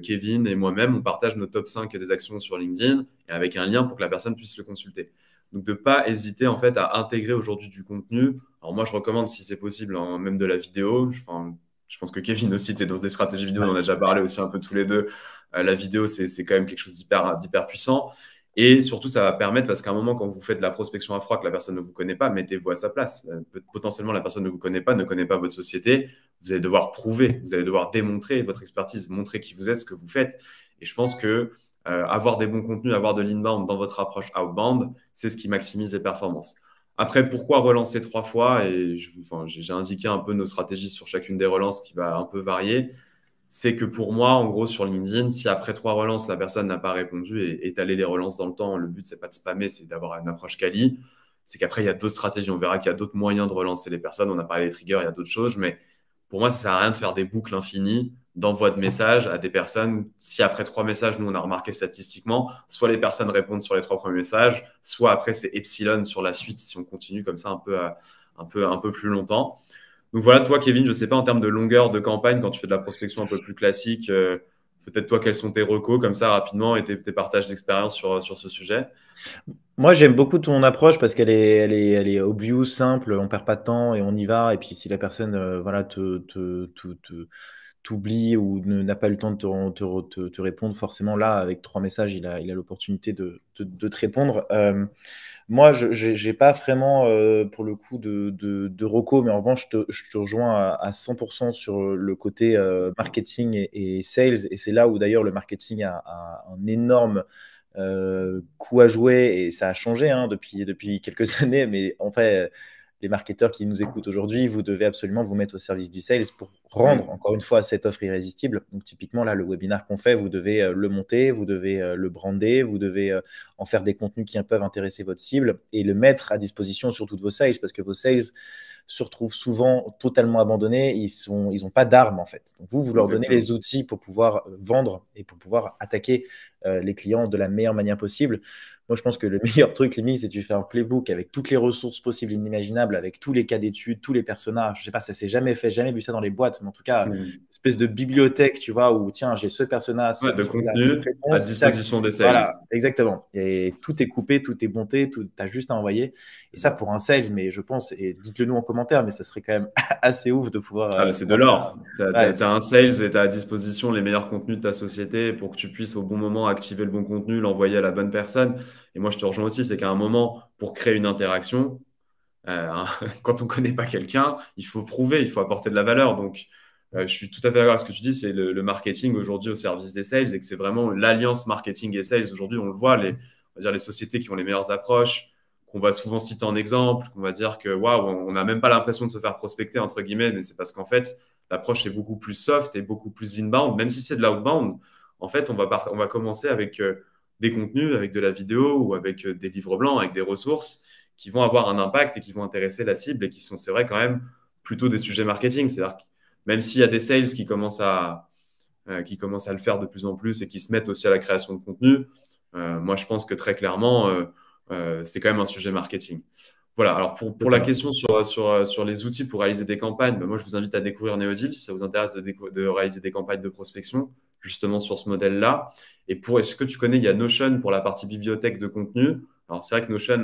Kevin et moi-même, on partage nos top 5 des actions sur LinkedIn et avec un lien pour que la personne puisse le consulter. Donc, de ne pas hésiter en fait à intégrer aujourd'hui du contenu. Alors, moi, je recommande, si c'est possible, hein, même de la vidéo. Enfin, je pense que Kevin aussi, tu es dans des stratégies vidéo, on en a déjà parlé aussi un peu tous les deux. La vidéo, c'est quand même quelque chose d'hyper puissant. Et surtout, ça va permettre, parce qu'à un moment, quand vous faites de la prospection à froid, que la personne ne vous connaît pas, mettez-vous à sa place. Potentiellement, la personne ne vous connaît pas, ne connaît pas votre société. Vous allez devoir prouver, vous allez devoir démontrer votre expertise, montrer qui vous êtes, ce que vous faites. Et je pense que avoir des bons contenus, avoir de l'inbound dans votre approche outbound, c'est ce qui maximise les performances. Après, pourquoi relancer 3 fois? Et j'ai indiqué un peu nos stratégies sur chacune des relances qui va un peu varier. C'est que pour moi, en gros, sur LinkedIn, si après 3 relances, la personne n'a pas répondu et étaler les relances dans le temps, le but, c'est pas de spammer, c'est d'avoir une approche quali. C'est qu'après, il y a d'autres stratégies. On verra qu'il y a d'autres moyens de relancer les personnes. On a parlé des triggers, il y a d'autres choses. Mais pour moi, ça sert à rien de faire des boucles infinies d'envoi de messages à des personnes. Si après 3 messages, nous, on a remarqué statistiquement, soit les personnes répondent sur les 3 premiers messages, soit après, c'est epsilon sur la suite si on continue comme ça un peu plus longtemps. Donc voilà, toi, Kevin, je ne sais pas en termes de longueur de campagne, quand tu fais de la prospection un peu plus classique, peut-être toi, quels sont tes recos comme ça rapidement et tes partages d'expérience sur ce sujet? Moi, j'aime beaucoup ton approche parce qu'elle est obvious, simple, on perd pas de temps et on y va. Et puis, si la personne, voilà, t'oublie ou n'a pas eu le temps de te répondre, forcément, là, avec 3 messages, il a l'opportunité de te répondre. Moi, je n'ai pas vraiment, pour le coup, de reco, mais en revanche, je te rejoins à 100% sur le côté marketing et sales. Et c'est là où, d'ailleurs, le marketing a un énorme coup à jouer, et ça a changé hein, depuis quelques années, mais en fait, les marketeurs qui nous écoutent aujourd'hui, vous devez absolument vous mettre au service du sales pour rendre, Mm. encore une fois, cette offre irrésistible. Donc, typiquement, là, le webinaire qu'on fait, vous devez le monter, vous devez le brander, vous devez en faire des contenus qui peuvent intéresser votre cible et le mettre à disposition sur toutes vos sales, parce que vos sales se retrouvent souvent totalement abandonnés. Ils n'ont pas d'armes, en fait. Donc, vous leur donnez Exactement. les outils pour pouvoir vendre et pour pouvoir attaquer les clients de la meilleure manière possible. Moi, je pense que le meilleur truc, limite, c'est que tu fais un playbook avec toutes les ressources possibles et inimaginables, avec tous les cas d'études, tous les personnages. Je sais pas, ça s'est jamais fait, jamais vu ça dans les boîtes, mais en tout cas, Mm. espèce de bibliothèque, tu vois, où tiens, j'ai ce personnage, Ouais, de cette contenu à réponse, tiens, disposition des sales. voilà, exactement. Et tout est coupé, tout est monté, tu as juste à envoyer. Et ça, pour un sales, mais je pense, et dites-le nous en commentaire, mais ça serait quand même assez ouf de pouvoir, Ah, mais c'est de l'or. Tu ouais, as, un sales et tu as à disposition les meilleurs contenus de ta société pour que tu puisses au bon moment activer le bon contenu, l'envoyer à la bonne personne. Et moi, je te rejoins aussi, c'est qu'à un moment, pour créer une interaction, euh, quand on ne connaît pas quelqu'un, il faut prouver, il faut apporter de la valeur. Donc, je suis tout à fait d'accord avec ce que tu dis, c'est le marketing aujourd'hui au service des sales et que c'est vraiment l'alliance marketing et sales. Aujourd'hui, on le voit, on va dire les sociétés qui ont les meilleures approches, qu'on va souvent citer en exemple, qu'on va dire que waouh, on n'a même pas l'impression de se faire prospecter, entre guillemets, mais c'est parce qu'en fait, l'approche est beaucoup plus soft et beaucoup plus inbound, même si c'est de l'outbound. En fait, on va commencer avec des contenus, avec de la vidéo ou avec des livres blancs, avec des ressources qui vont avoir un impact et qui vont intéresser la cible et qui sont, c'est vrai, quand même plutôt des sujets marketing. C'est-à-dire que même s'il y a des sales qui commencent à le faire de plus en plus et qui se mettent aussi à la création de contenu, moi, je pense que très clairement, c'est quand même un sujet marketing. Voilà, alors pour la totalement. question sur les outils pour réaliser des campagnes, ben moi je vous invite à découvrir Neodil si ça vous intéresse de réaliser des campagnes de prospection, justement sur ce modèle-là. Et est-ce que tu connais, il y a Notion pour la partie bibliothèque de contenu. Alors c'est vrai que Notion,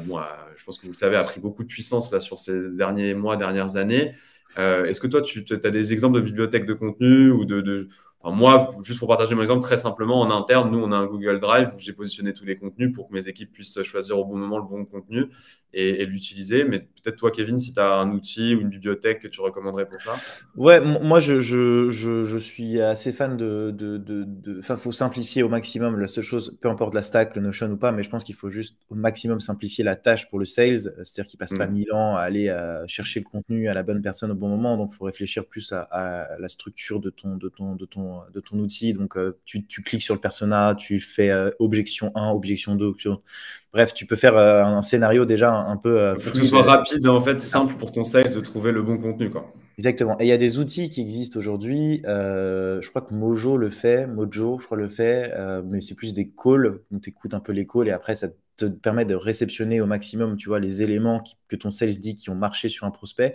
bon, je pense que vous le savez, a pris beaucoup de puissance là, sur ces derniers mois, dernières années. Est-ce que toi, tu as des exemples de bibliothèques de contenu ou Enfin, moi, juste pour partager mon exemple, très simplement, en interne, nous, on a un Google Drive où j'ai positionné tous les contenus pour que mes équipes puissent choisir au bon moment le bon contenu et l'utiliser. Mais peut-être toi, Kevin, si tu as un outil ou une bibliothèque que tu recommanderais pour ça. Ouais, moi je suis assez fan Enfin, faut simplifier au maximum. La seule chose, peu importe la stack, le Notion ou pas, mais je pense qu'il faut juste au maximum simplifier la tâche pour le sales. C'est-à-dire qu'il passe pas Mm. 1000 ans à aller chercher le contenu à la bonne personne au bon moment. Donc, il faut réfléchir plus à la structure de ton outil. Donc, tu cliques sur le persona, tu fais objection 1, objection 2, option. Bref, tu peux faire un scénario déjà un peu Il faut que ce fluide. soit rapide, en fait, C'est ça. simple pour ton sales de trouver le bon contenu, quoi. Exactement. Et il y a des outils qui existent aujourd'hui. Je crois que Mojo, je crois, le fait, mais c'est plus des calls. Donc, tu écoutes un peu les calls et après, ça te permet de réceptionner au maximum, tu vois, les éléments que ton sales dit qui ont marché sur un prospect.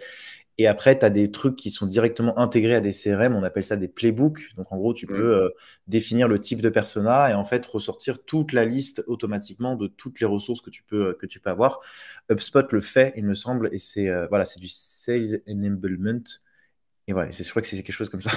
Et après, tu as des trucs qui sont directement intégrés à des CRM. On appelle ça des playbooks. Donc, en gros, tu peux Mm. définir le type de persona et en fait ressortir toute la liste automatiquement de toutes les ressources que tu peux avoir. HubSpot le fait, il me semble, et c'est du sales enablement. Et ouais, je crois que c'est quelque chose comme ça.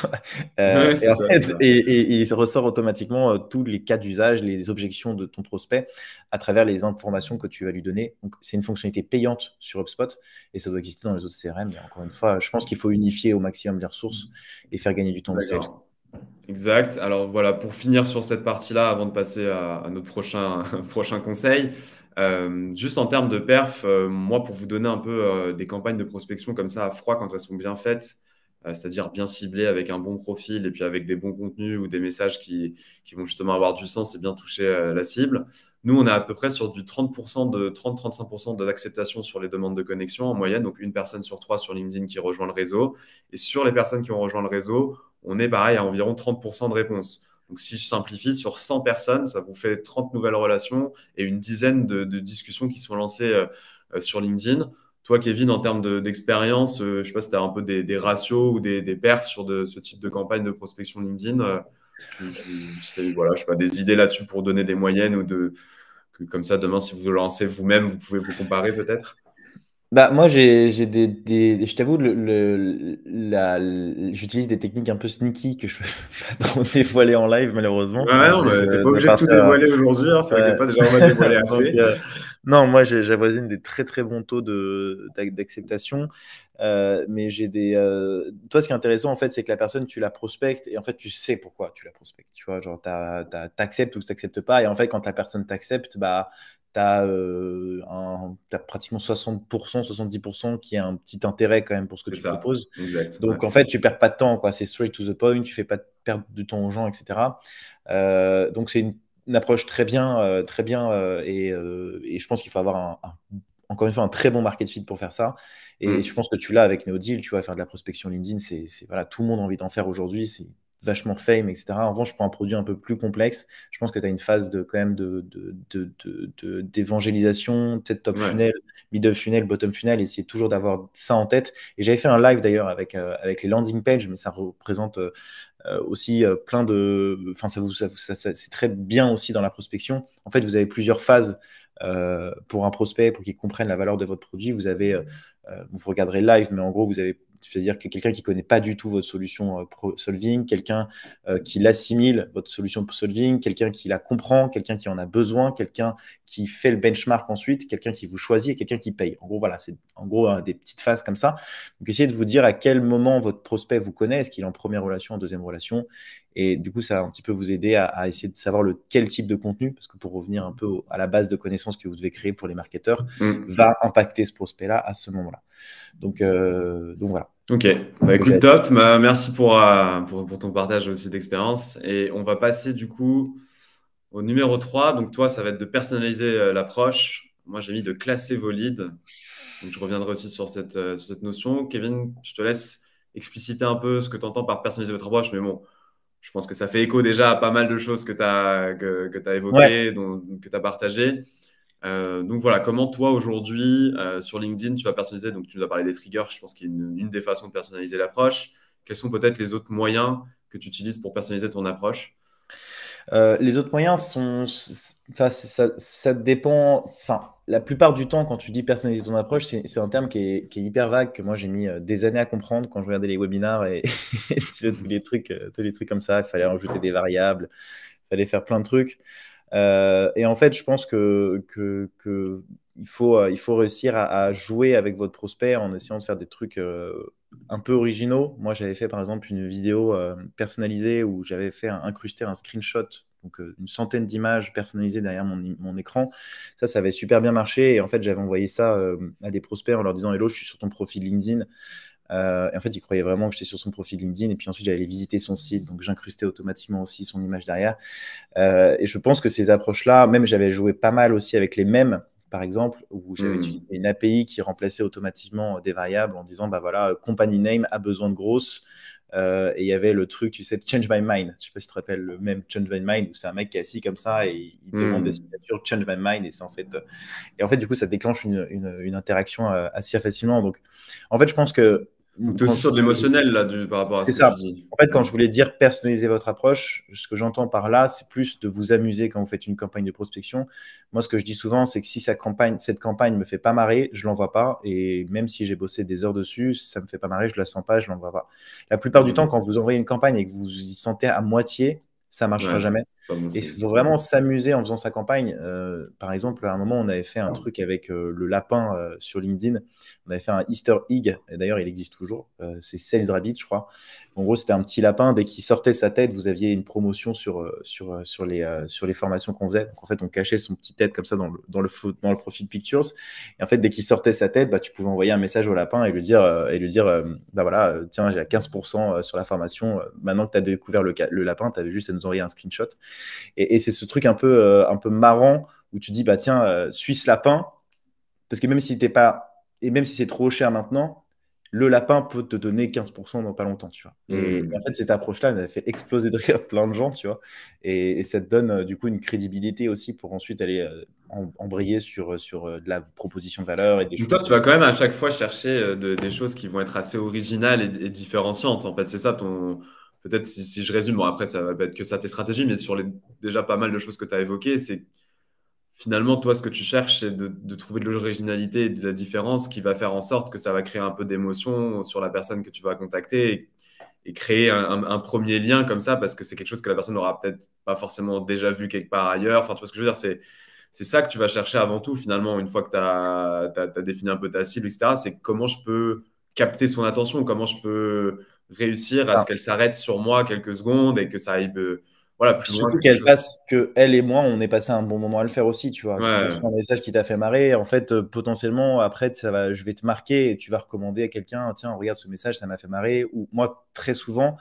Ouais, Et c'est en ça, c'est fait, ça. et il ressort automatiquement tous les cas d'usage, les objections de ton prospect à travers les informations que tu vas lui donner. Donc, c'est une fonctionnalité payante sur HubSpot et ça doit exister dans les autres CRM. Mais encore une fois, je pense qu'il faut unifier au maximum les ressources et faire gagner du temps au sales. D'accord. Exact. Alors voilà, pour finir sur cette partie-là, avant de passer à notre prochain conseil, juste en termes de perf, moi, pour vous donner un peu des campagnes de prospection comme ça à froid quand elles sont bien faites, c'est-à-dire bien ciblées avec un bon profil et puis avec des bons contenus ou des messages qui vont justement avoir du sens et bien toucher la cible. Nous, on est à peu près sur du 30% de 30-35% d'acceptation sur les demandes de connexion en moyenne, donc une personne sur trois sur LinkedIn qui rejoint le réseau. Et sur les personnes qui ont rejoint le réseau, on est pareil à environ 30% de réponses. Donc, si je simplifie, sur 100 personnes, ça vous fait 30 nouvelles relations et une dizaine de discussions qui sont lancées sur LinkedIn. Toi, Kevin, en termes d'expérience, je ne sais pas si tu as un peu des ratios ou des perfs sur ce type de campagne de prospection LinkedIn. Si tu as voilà, je sais pas, des idées là-dessus pour donner des moyennes ou comme ça, demain, si vous le lancez vous-même, vous pouvez vous comparer peut-être. Bah, moi, j'ai je t'avoue, j'utilise des techniques un peu sneaky que je peux pas trop dévoiler en live, malheureusement. Ouais, Enfin, non, mais t'es pas de obligé de tout partir dévoiler aujourd'hui, hein, t'inquiète ouais. pas, déjà on va dévoiler Donc, assez. non, moi, j'avoisine des très très bons taux d'acceptation. Mais toi, ce qui est intéressant, en fait, c'est que la personne, tu la prospectes et en fait, tu sais pourquoi tu la prospectes. Tu vois, genre, t'acceptes ou t'acceptes pas. Et en fait, quand la personne t'accepte, bah, t'as pratiquement 60%, 70% qui a un petit intérêt quand même pour ce que C'est tu ça, proposes. exact. Ouais. Donc, en fait, tu perds pas de temps, quoi. C'est straight to the point, tu fais pas perdre du temps aux gens, etc. Donc, c'est une approche très bien et je pense qu'il faut avoir encore une fois un très bon market fit pour faire ça. Et je Mm. pense que tu l'as avec NeoDeal, tu vois, faire de la prospection LinkedIn, voilà, tout le monde a envie d'en faire aujourd'hui, c'est vachement fame, etc. En revanche, pour un produit un peu plus complexe, je pense que tu as une phase quand même d'évangélisation, peut-être top Ouais. funnel, middle funnel, bottom funnel, essayer toujours d'avoir ça en tête. Et j'avais fait un live d'ailleurs avec les landing pages, mais ça représente aussi plein de. Enfin, c'est très bien aussi dans la prospection. En fait, vous avez plusieurs phases pour un prospect, pour qu'il comprenne la valeur de votre produit. Vous regarderez live, mais en gros, vous avez, c'est-à-dire que quelqu'un qui connaît pas du tout votre solution pro solving, quelqu'un qui l'assimile, votre solution pro solving, quelqu'un qui la comprend, quelqu'un qui en a besoin, quelqu'un qui fait le benchmark ensuite, quelqu'un qui vous choisit et quelqu'un qui paye. En gros, voilà, c'est en gros des petites phases comme ça. Donc, essayez de vous dire à quel moment votre prospect vous connaît. Est-ce qu'il est en première relation, en deuxième relation? Et du coup, ça va un petit peu vous aider à essayer de savoir quel type de contenu, parce que pour revenir un peu à la base de connaissances que vous devez créer pour les marketeurs, Mm. va impacter ce prospect-là à ce moment-là. Donc voilà. Ok, bah Que j'ai à écoute, dire. top. Bah, merci pour ton partage aussi d'expérience. Et on va passer du coup au numéro 3. Donc toi, ça va être de personnaliser l'approche. Moi, j'ai mis de classer vos leads. Donc je reviendrai aussi sur cette notion. Kevin, je te laisse expliciter un peu ce que tu entends par personnaliser votre approche. Mais bon, je pense que ça fait écho déjà à pas mal de choses que tu as Ouais. évoquées, que tu as partagées. Donc voilà, comment toi aujourd'hui sur LinkedIn tu vas personnaliser? Donc tu nous as parlé des triggers, je pense qu'il y a une des façons de personnaliser l'approche. Quels sont peut-être les autres moyens que tu utilises pour personnaliser ton approche? Les autres moyens enfin, ça dépend. Enfin, la plupart du temps, quand tu dis personnaliser ton approche, c'est un terme qui est hyper vague, que moi j'ai mis des années à comprendre quand je regardais les webinars et, et tu vois, tous les trucs comme ça. Il fallait rajouter des variables, il fallait faire plein de trucs. Et en fait, je pense que il faut réussir à jouer avec votre prospect en essayant de faire des trucs un peu originaux. Moi, j'avais fait par exemple une vidéo personnalisée où j'avais fait incruster un screenshot, donc une centaine d'images personnalisées derrière mon écran. Ça avait super bien marché. Et en fait, j'avais envoyé ça à des prospects en leur disant: Hello, je suis sur ton profil LinkedIn. Et en fait, il croyait vraiment que j'étais sur son profil LinkedIn. Et puis ensuite, j'allais visiter son site. Donc, j'incrustais automatiquement aussi son image derrière. Et je pense que ces approches-là, même j'avais joué pas mal aussi avec les mèmes, par exemple, où j'avais utilisé Hmm. une API qui remplaçait automatiquement des variables en disant, bah voilà, company name a besoin de grosses. Et il y avait le truc, tu sais, change my mind. Je sais pas si tu te rappelles le même change my mind, où c'est un mec qui est assis comme ça et il demande des Hmm. signatures, change my mind. Et c'est en fait, et en fait, du coup, ça déclenche une interaction assez facilement. Donc, en fait, je pense que Donc tu es quand aussi je sur de dis l'émotionnel là, par rapport à c'est ce que tu ça. dis. En fait, quand Hmm. je voulais dire personnaliser votre approche, ce que j'entends par là, c'est plus de vous amuser quand vous faites une campagne de prospection. Moi, ce que je dis souvent, c'est que si cette campagne me fait pas marrer, je l'envoie pas. Et même si j'ai bossé des heures dessus, si ça me fait pas marrer, je la sens pas, je l'envoie pas. La plupart du temps, Hmm. quand vous envoyez une campagne et que vous y sentez à moitié, ça marchera Ouais, jamais. c'est pas bon Et il signe. faut vraiment s'amuser en faisant sa campagne. Par exemple, à un moment, on avait fait un truc avec le lapin sur LinkedIn. On avait fait un Easter egg. Et d'ailleurs, il existe toujours. C'est Sales Rabbit, je crois. En gros, c'était un petit lapin. Dès qu'il sortait sa tête, vous aviez une promotion sur les formations qu'on faisait. Donc, en fait, on cachait son petit tête comme ça dans le profil Pictures. Et en fait, dès qu'il sortait sa tête, bah, tu pouvais envoyer un message au lapin et lui dire bah voilà, tiens, j'ai à 15% sur la formation. Maintenant que tu as découvert le lapin, tu avais juste à nous envoyer un screenshot. Et c'est ce truc un peu marrant où tu dis, bah tiens, suis ce lapin. Parce que même si t'es pas, et même si c'est trop cher maintenant, le lapin peut te donner 15% dans pas longtemps, tu vois. Et en Hmm. fait, cette approche-là, elle a fait exploser de rire plein de gens, tu vois. Et ça te donne du coup une crédibilité aussi pour ensuite aller embrayer sur de la proposition de valeur et des Donc toi, choses. tu vas quand même à chaque fois chercher des choses qui vont être assez originales et différenciantes. En fait, c'est ça ton. Peut-être si je résume, bon après, ça va pas être que ça tes stratégies, mais sur déjà pas mal de choses que tu as évoquées, c'est finalement, toi, ce que tu cherches, c'est de trouver de l'originalité et de la différence qui va faire en sorte que ça va créer un peu d'émotion sur la personne que tu vas contacter et créer un premier lien comme ça parce que c'est quelque chose que la personne n'aura peut-être pas forcément déjà vu quelque part ailleurs. Enfin, tu vois ce que je veux dire, c'est ça que tu vas chercher avant tout, finalement, une fois que tu as défini un peu ta cible, etc. C'est comment je peux capter son attention, comment je peux réussir à ce Enfin, qu'elle s'arrête sur moi quelques secondes et que ça aille voilà, puis plus loin surtout que quelque qu'elle chose. passe, que elle et moi, on ait passé un bon moment à le faire aussi, tu vois. Si tu Ouais, reçois un message qui t'a fait marrer, en fait, potentiellement, après, je vais te marquer et tu vas recommander à quelqu'un, tiens, regarde ce message, ça m'a fait marrer. Ou moi, très souvent,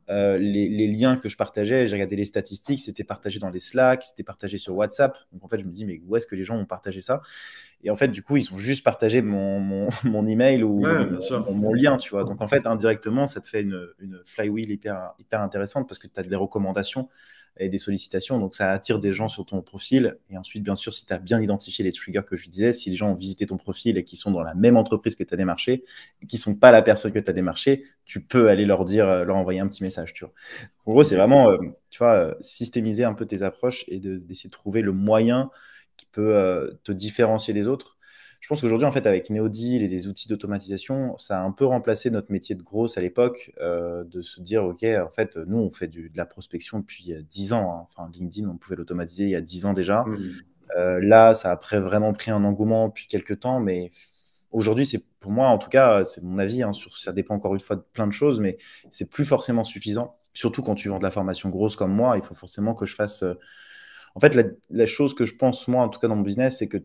les liens que je partageais, j'ai regardé les statistiques, c'était partagé dans les Slack, c'était partagé sur WhatsApp. Donc en fait, je me dis, mais où est-ce que les gens ont partagé ça? Et en fait, du coup, ils ont juste partagé mon email ou ouais, bien sûr. mon lien, tu vois. Donc en fait, indirectement, ça te fait une flywheel hyper intéressante parce que tu as des recommandations et des sollicitations. Donc ça attire des gens sur ton profil. Et ensuite, bien sûr, si tu as bien identifié les triggers que je disais, si les gens ont visité ton profil et qui sont dans la même entreprise que tu as démarché et qui ne sont pas la personne que tu as démarché, tu peux aller leur dire, leur envoyer un petit message, tu vois. En gros, c'est Ok. vraiment, tu vois, systémiser un peu tes approches et d'essayer de trouver le moyen qui peut te différencier des autres. Je pense qu'aujourd'hui, en fait, avec Neodeal et des outils d'automatisation, ça a un peu remplacé notre métier de grosse à l'époque, de se dire, OK, en fait, nous, on fait de la prospection depuis 10 ans, hein. Enfin, LinkedIn, on pouvait l'automatiser il y a 10 ans déjà. Hmm. Là, ça a vraiment pris un engouement depuis quelques temps, mais aujourd'hui, c'est pour moi, en tout cas, c'est mon avis, hein, ça dépend encore une fois de plein de choses, mais c'est plus forcément suffisant. Surtout quand tu vends de la formation grosse comme moi, il faut forcément que je fasse. En fait, la chose que je pense, moi, en tout cas dans mon business, c'est que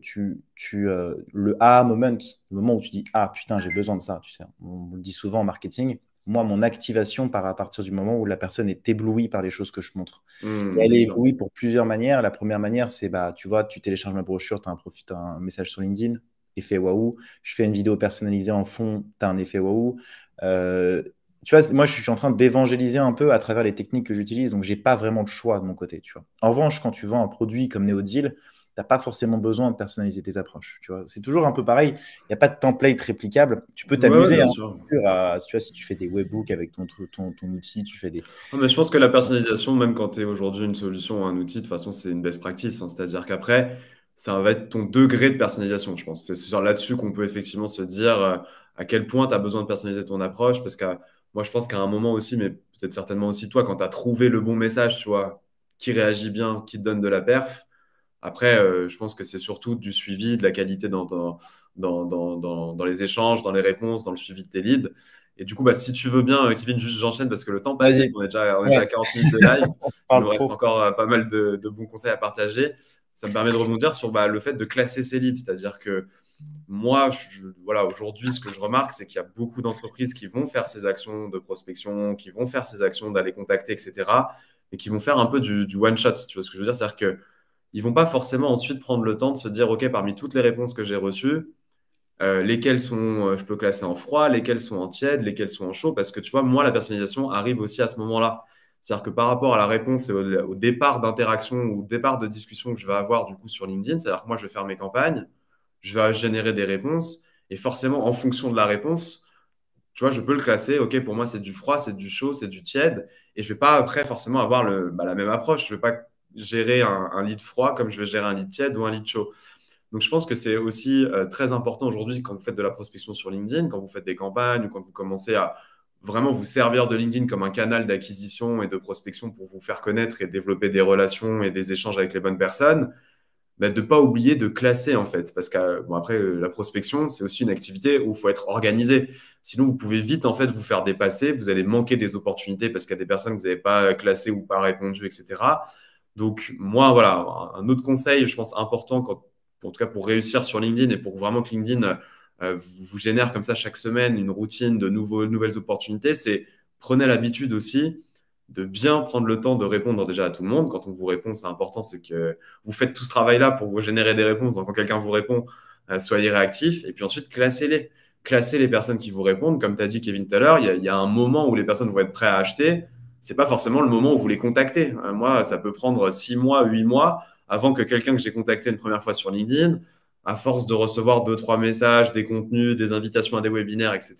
le aha moment, le moment où tu dis, ah putain, j'ai besoin de ça, tu sais, on le dit souvent en marketing. Moi, mon activation part à partir du moment où la personne est éblouie par les choses que je montre. Et Hmm, elle bien est sûr. éblouie pour plusieurs manières. La première manière, c'est, bah, tu vois, tu télécharges ma brochure, tu as t'as un message sur LinkedIn, effet waouh. Je fais une vidéo personnalisée en fond, tu as un effet waouh. Euh, Tu vois, moi, je suis en train d'évangéliser un peu à travers les techniques que j'utilise, donc j'ai pas vraiment de choix de mon côté, tu vois. En revanche, quand tu vends un produit comme Neodeal, t'as pas forcément besoin de personnaliser tes approches, tu vois. C'est toujours un peu pareil. Il n'y a pas de template réplicable. Tu peux Ouais, ouais, t'amuser, bien hein, sûr. tu vois, si tu fais des webbooks avec ton outil, tu fais des. Non, mais je pense que la personnalisation, même quand tu es aujourd'hui une solution ou un outil, de toute façon, c'est une best practice, hein. C'est-à-dire qu'après, ça va être ton degré de personnalisation, je pense. C'est sur là-dessus qu'on peut effectivement se dire à quel point tu as besoin de personnaliser ton approche. Parce que moi, je pense qu'à un moment aussi, mais peut-être certainement aussi toi, quand tu as trouvé le bon message, tu vois, qui réagit bien, qui te donne de la perf, après, je pense que c'est surtout du suivi, de la qualité dans les échanges, dans les réponses, dans le suivi de tes leads. Et du coup, bah, si tu veux bien, Kevin, juste j'enchaîne parce que le temps passe vite. Vas-y, On est déjà ouais, à 40 minutes de live. on Il parle nous reste trop. encore pas mal de bons conseils à partager. Ça me permet de rebondir sur bah, le fait de classer ses leads. C'est-à-dire que moi, voilà, aujourd'hui, ce que je remarque, c'est qu'il y a beaucoup d'entreprises qui vont faire ces actions de prospection, qui vont faire ces actions d'aller contacter, etc. Et qui vont faire un peu du one-shot. Tu vois ce que je veux dire? C'est-à-dire que ils vont pas forcément ensuite prendre le temps de se dire, OK, parmi toutes les réponses que j'ai reçues, lesquelles sont, je peux classer en froid, lesquelles sont en tiède, lesquelles sont en chaud, parce que tu vois, moi, la personnalisation arrive aussi à ce moment-là. C'est-à-dire que par rapport à la réponse et au départ d'interaction ou au départ de discussion que je vais avoir du coup sur LinkedIn, c'est-à-dire que moi, je vais faire mes campagnes, je vais générer des réponses, et forcément, en fonction de la réponse, tu vois, je peux le classer, OK, pour moi, c'est du froid, c'est du chaud, c'est du tiède, et je vais pas après forcément avoir la même approche. Je vais pas gérer un lead froid comme je vais gérer un lead tiède ou un lead chaud. Donc, je pense que c'est aussi très important aujourd'hui quand vous faites de la prospection sur LinkedIn, quand vous faites des campagnes ou quand vous commencez à vraiment vous servir de LinkedIn comme un canal d'acquisition et de prospection pour vous faire connaître et développer des relations et des échanges avec les bonnes personnes, bah, de ne pas oublier de classer en fait. Parce que bon, après, la prospection, c'est aussi une activité où il faut être organisé. Sinon, vous pouvez vite en fait vous faire dépasser, vous allez manquer des opportunités parce qu'il y a des personnes que vous n'avez pas classées ou pas répondu, etc. Donc, moi, voilà, un autre conseil, je pense, important, en tout cas pour réussir sur LinkedIn et pour vraiment que LinkedIn vous génère comme ça chaque semaine une routine de nouvelles opportunités, c'est prenez l'habitude aussi de bien prendre le temps de répondre déjà à tout le monde. Quand on vous répond, c'est important, c'est que vous faites tout ce travail-là pour vous générer des réponses. Donc, quand quelqu'un vous répond, soyez réactif. Et puis ensuite, classez-les. Classez les personnes qui vous répondent. Comme tu as dit, Kevin, tout à l'heure, il y a un moment où les personnes vont être prêtes à acheter. C'est pas forcément le moment où vous les contactez. Moi, ça peut prendre 6 mois, 8 mois avant que quelqu'un que j'ai contacté une première fois sur LinkedIn, à force de recevoir 2, 3 messages, des contenus, des invitations à des webinaires, etc.,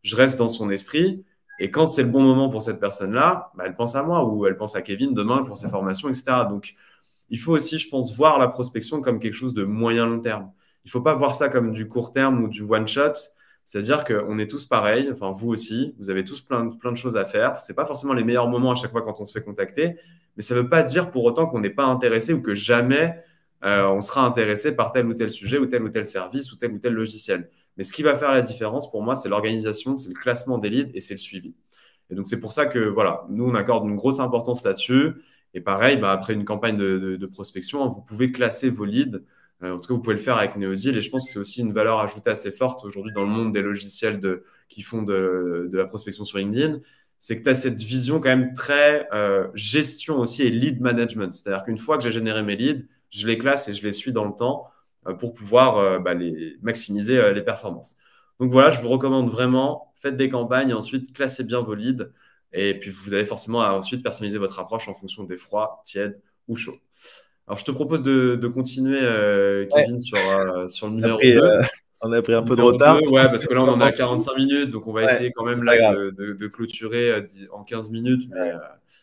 je reste dans son esprit. Et quand c'est le bon moment pour cette personne-là, bah, elle pense à moi ou elle pense à Kevin demain pour sa formation, etc. Donc, il faut aussi, je pense, voir la prospection comme quelque chose de moyen long terme. Il ne faut pas voir ça comme du court terme ou du one shot. C'est-à-dire qu'on est tous pareils, enfin vous aussi, vous avez tous plein de choses à faire. Ce n'est pas forcément les meilleurs moments à chaque fois quand on se fait contacter, mais ça ne veut pas dire pour autant qu'on n'est pas intéressé ou que jamais on sera intéressé par tel ou tel sujet ou tel service ou tel logiciel. Mais ce qui va faire la différence pour moi, c'est l'organisation, c'est le classement des leads et c'est le suivi. Et donc, c'est pour ça que voilà, nous, on accorde une grosse importance là-dessus. Et pareil, bah, après une campagne de prospection, hein, vous pouvez classer vos leads. En tout cas, vous pouvez le faire avec Neodeal. Et je pense que c'est aussi une valeur ajoutée assez forte aujourd'hui dans le monde des logiciels qui font de la prospection sur LinkedIn. C'est que tu as cette vision quand même très gestion aussi et lead management. C'est-à-dire qu'une fois que j'ai généré mes leads, je les classe et je les suis dans le temps pour pouvoir maximiser les performances. Donc voilà, je vous recommande vraiment, faites des campagnes et ensuite classez bien vos leads. Et puis vous allez forcément ensuite personnaliser votre approche en fonction des froids, tièdes ou chauds. Alors je te propose de continuer, Ouais, Kevin, sur le on a numéro pris, 2. on a pris un peu de Numéro retard. 2, ouais, parce que là on en est à 45 minutes, donc on va Ouais, essayer quand même c'est là pas grave. de clôturer en 15 minutes, Mais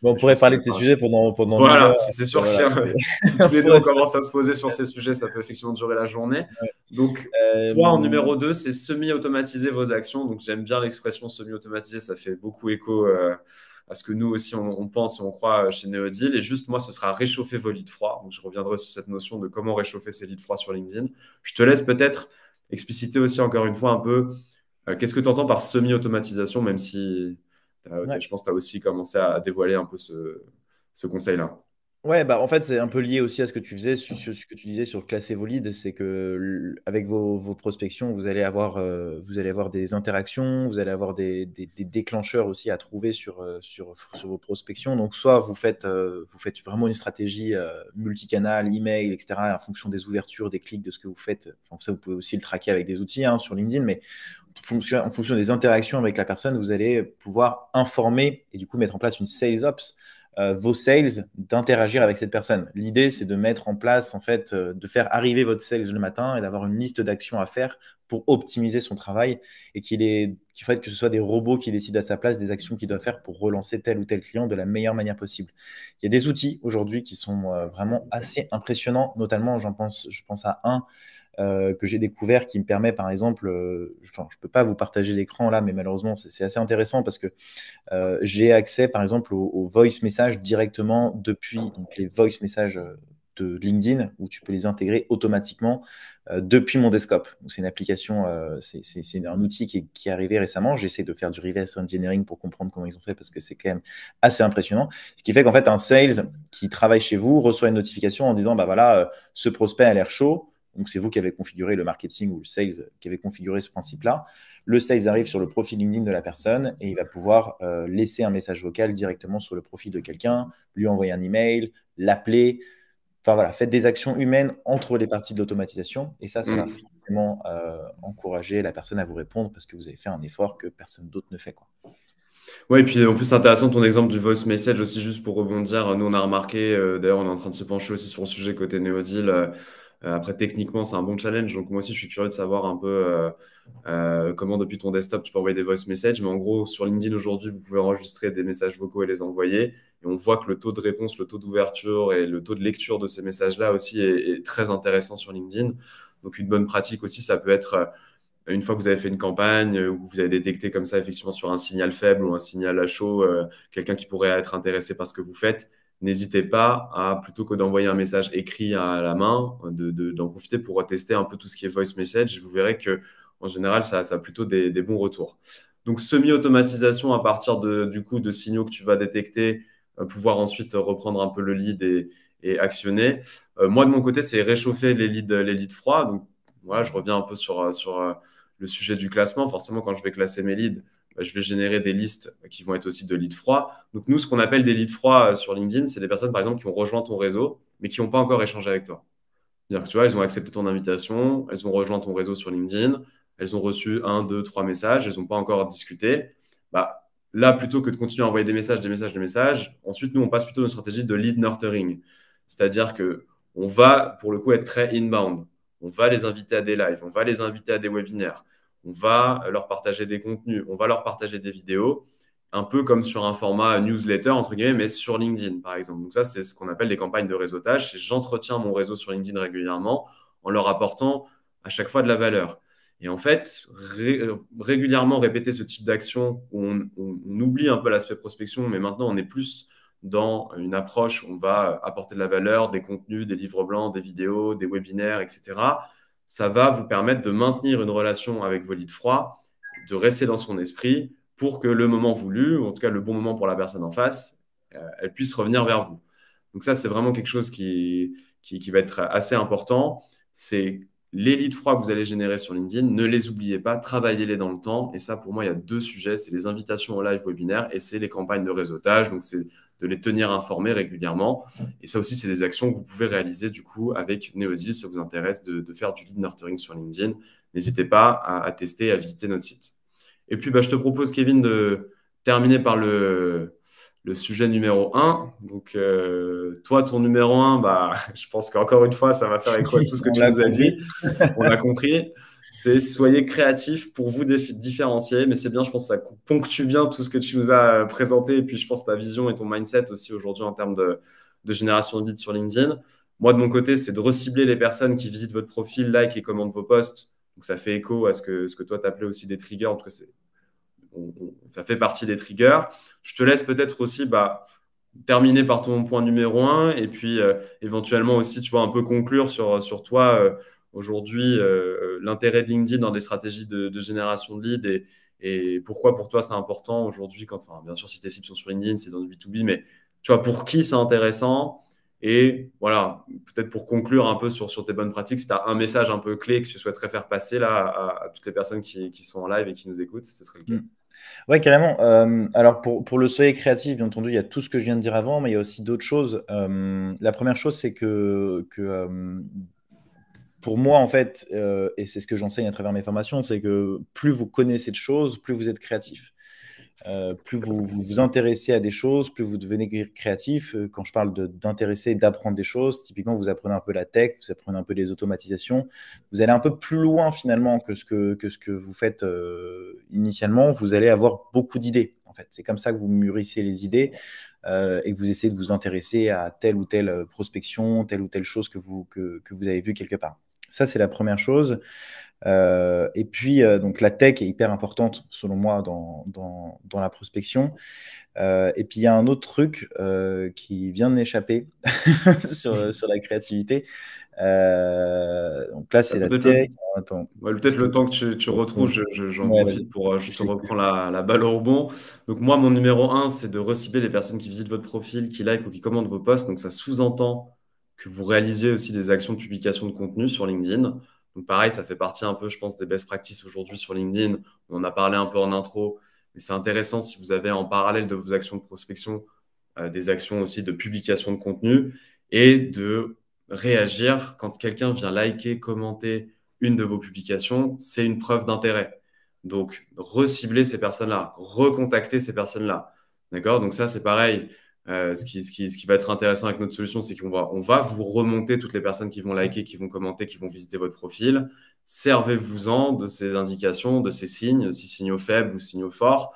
on mais je pourrait pense qu'on parler va de ces pas. sujets pendant 1000 Voilà, heures. c'est sûr que Voilà, si tous on les deux pourrait on commence à se poser sur ces sujets, ça peut effectivement durer la journée. ouais. Donc, toi, en numéro 2, c'est semi-automatiser vos actions. Donc, j'aime bien l'expression semi-automatiser, ça fait beaucoup écho à ce que nous aussi on pense et on croit chez Neodeal. Et juste, moi, ce sera réchauffer vos leads froids. Donc, je reviendrai sur cette notion de comment réchauffer ces leads froids sur LinkedIn. Je te laisse peut-être expliciter aussi encore une fois un peu qu'est-ce que tu entends par semi-automatisation, même si Ouais. je pense que tu as aussi commencé à dévoiler un peu ce conseil-là. Ouais, bah en fait, c'est un peu lié aussi à ce que tu faisais, sur ce que tu disais sur classer vos leads. C'est que avec vos prospections, vous allez avoir des interactions, vous allez avoir des déclencheurs aussi à trouver sur vos prospections. Donc, soit vous faites vraiment une stratégie multicanal, email, etc., en fonction des ouvertures, des clics, de ce que vous faites. Enfin, ça, vous pouvez aussi le traquer avec des outils sur LinkedIn, mais en fonction des interactions avec la personne, vous allez pouvoir informer et du coup mettre en place une sales ops, vos sales, d'interagir avec cette personne. L'idée, c'est de mettre en place, en fait, de faire arriver votre sales le matin et d'avoir une liste d'actions à faire pour optimiser son travail et que ce soit des robots qui décident à sa place des actions qu'il doit faire pour relancer tel ou tel client de la meilleure manière possible. Il y a des outils aujourd'hui qui sont vraiment assez impressionnants, notamment, je pense à un que j'ai découvert qui me permet, par exemple, je ne peux pas vous partager l'écran là, mais malheureusement, c'est assez intéressant parce que j'ai accès, par exemple, au voice message directement depuis donc, les voice messages de LinkedIn où tu peux les intégrer automatiquement depuis mon desktop. C'est une application, c'est un outil qui est arrivé récemment. J'essaie de faire du reverse engineering pour comprendre comment ils ont fait parce que c'est quand même assez impressionnant. Ce qui fait qu'en fait, un sales qui travaille chez vous reçoit une notification en disant, bah voilà, ce prospect a l'air chaud. Donc, c'est vous qui avez configuré le marketing ou le sales qui avez configuré ce principe-là. Le sales arrive sur le profil LinkedIn de la personne et il va pouvoir laisser un message vocal directement sur le profil de quelqu'un, lui envoyer un email, l'appeler. Enfin voilà, faites des actions humaines entre les parties de l'automatisation et ça va Mm. forcément encourager la personne à vous répondre parce que vous avez fait un effort que personne d'autre ne fait, quoi. Ouais, et puis en plus, c'est intéressant ton exemple du voice message aussi, juste pour rebondir. Nous, on a remarqué, d'ailleurs, on est en train de se pencher aussi sur le sujet côté Neodeal. Après, techniquement, c'est un bon challenge. Donc, moi aussi, je suis curieux de savoir un peu comment, depuis ton desktop, tu peux envoyer des voice messages. Mais en gros, sur LinkedIn aujourd'hui, vous pouvez enregistrer des messages vocaux et les envoyer. Et on voit que le taux de réponse, le taux d'ouverture et le taux de lecture de ces messages-là aussi est très intéressant sur LinkedIn. Donc, une bonne pratique aussi, ça peut être une fois que vous avez fait une campagne où vous avez détecté comme ça effectivement sur un signal faible ou un signal à chaud, quelqu'un qui pourrait être intéressé par ce que vous faites, n'hésitez pas à, plutôt que d'envoyer un message écrit à la main, d'en profiter pour tester un peu tout ce qui est voice message. Vous verrez que en général, ça a plutôt des bons retours. Donc, semi-automatisation à partir du coup de signaux que tu vas détecter, pouvoir ensuite reprendre un peu le lead et actionner. Moi, de mon côté, c'est réchauffer les leads froids. Donc, voilà, je reviens un peu sur le sujet du classement. Forcément, quand je vais classer mes leads, je vais générer des listes qui vont être aussi de leads froids. Donc, nous, ce qu'on appelle des leads froids sur LinkedIn, c'est des personnes, par exemple, qui ont rejoint ton réseau, mais qui n'ont pas encore échangé avec toi. C'est-à-dire que tu vois, elles ont accepté ton invitation, elles ont rejoint ton réseau sur LinkedIn, elles ont reçu un, deux, trois messages, elles n'ont pas encore discuté. Bah, là, plutôt que de continuer à envoyer des messages, ensuite, nous, on passe plutôt à une stratégie de lead nurturing. C'est-à-dire que on va, pour le coup, être très inbound. On va les inviter à des lives, on va les inviter à des webinaires, on va leur partager des contenus, on va leur partager des vidéos. un peu comme sur un format newsletter, entre guillemets, mais sur LinkedIn, par exemple. Donc ça, c'est ce qu'on appelle des campagnes de réseautage. J'entretiens mon réseau sur LinkedIn régulièrement en leur apportant à chaque fois de la valeur. Et en fait, régulièrement répéter ce type d'action où on oublie un peu l'aspect prospection, mais maintenant on est plus dans une approche où on va apporter de la valeur, des contenus, des livres blancs, des vidéos, des webinaires, etc. Ça va vous permettre de maintenir une relation avec vos leads froids, de rester dans son esprit pour que le moment voulu, ou en tout cas le bon moment pour la personne en face, elle puisse revenir vers vous. Donc ça, c'est vraiment quelque chose qui va être assez important. C'est les leads froids que vous allez générer sur LinkedIn, ne les oubliez pas, travaillez-les dans le temps. Et ça, pour moi, il y a deux sujets. C'est les invitations au live webinaire et c'est les campagnes de réseautage. Donc, c'est de les tenir informés régulièrement. Et ça aussi, c'est des actions que vous pouvez réaliser du coup avec Neozil si ça vous intéresse de faire du lead nurturing sur LinkedIn. N'hésitez pas à tester, à visiter notre site. Et puis, je te propose, Kevin, de terminer par le sujet numéro un. Donc, toi, ton numéro un, je pense qu'encore une fois, ça va faire écho à tout ce que On tu l'a nous as compris. dit. On l'a compris. C'est soyez créatifs pour vous différencier. Mais c'est bien, je pense que ça ponctue bien tout ce que tu nous as présenté. Et puis, je pense ta vision et ton mindset aussi aujourd'hui en termes de génération de leads sur LinkedIn. Moi, de mon côté, c'est de recibler les personnes qui visitent votre profil, like et commentent vos posts. Donc, ça fait écho à ce que toi, tu appelais aussi des triggers. En tout cas, ça fait partie des triggers. Je te laisse peut-être aussi terminer par ton point numéro un et puis éventuellement aussi, tu vois, un peu conclure sur toi aujourd'hui, l'intérêt de LinkedIn dans des stratégies de génération de leads et pourquoi pour toi c'est important aujourd'hui, enfin, bien sûr, si tes cibles sont sur LinkedIn, c'est dans du B2B, mais tu vois, pour qui c'est intéressant et voilà, peut-être pour conclure un peu sur tes bonnes pratiques, si tu as un message un peu clé que tu souhaiterais faire passer là à toutes les personnes qui sont en live et qui nous écoutent, ce serait lequel? Ouais, carrément. Alors, pour le soleil créatif, bien entendu, il y a tout ce que je viens de dire avant, mais il y a aussi d'autres choses. La première chose, c'est que pour moi, en fait, et c'est ce que j'enseigne à travers mes formations, c'est que plus vous connaissez de choses, plus vous êtes créatif. Plus vous intéressez à des choses, plus vous devenez créatif. Quand je parle d'intéresser, d'apprendre des choses, typiquement, vous apprenez un peu la tech, vous apprenez un peu les automatisations, vous allez un peu plus loin finalement que ce que vous faites initialement. Vous allez avoir beaucoup d'idées. En fait, c'est comme ça que vous mûrissez les idées et que vous essayez de vous intéresser à telle ou telle prospection, telle ou telle chose que vous avez vue quelque part. Ça, c'est la première chose. Et puis, donc la tech est hyper importante, selon moi, dans la prospection. Et puis, il y a un autre truc qui vient de m'échapper sur la créativité. Donc là, c'est la Peut-être tech. Attends, peut-être qu'est-ce que... le temps que tu retrouves, j'en Ouais, vas-y. profite pour Je juste te t'écoute. reprendre la balle au rebond. Donc moi, mon numéro un, c'est de recibler les personnes qui visitent votre profil, qui like ou qui commentent vos posts. Donc ça sous-entend que vous réalisez aussi des actions de publication de contenu sur LinkedIn. Donc pareil, ça fait partie un peu, je pense, des best practices aujourd'hui sur LinkedIn. On en a parlé un peu en intro, mais c'est intéressant si vous avez en parallèle de vos actions de prospection, des actions aussi de publication de contenu et de réagir quand quelqu'un vient liker, commenter une de vos publications, c'est une preuve d'intérêt. Donc, recibler ces personnes-là, recontacter ces personnes-là. D'accord? Donc, ça, c'est pareil. Ce qui va être intéressant avec notre solution, c'est qu'on va vous remonter toutes les personnes qui vont liker, qui vont commenter, qui vont visiter votre profil. Servez-vous-en de ces indications, de ces signes, si signaux faibles ou signaux forts,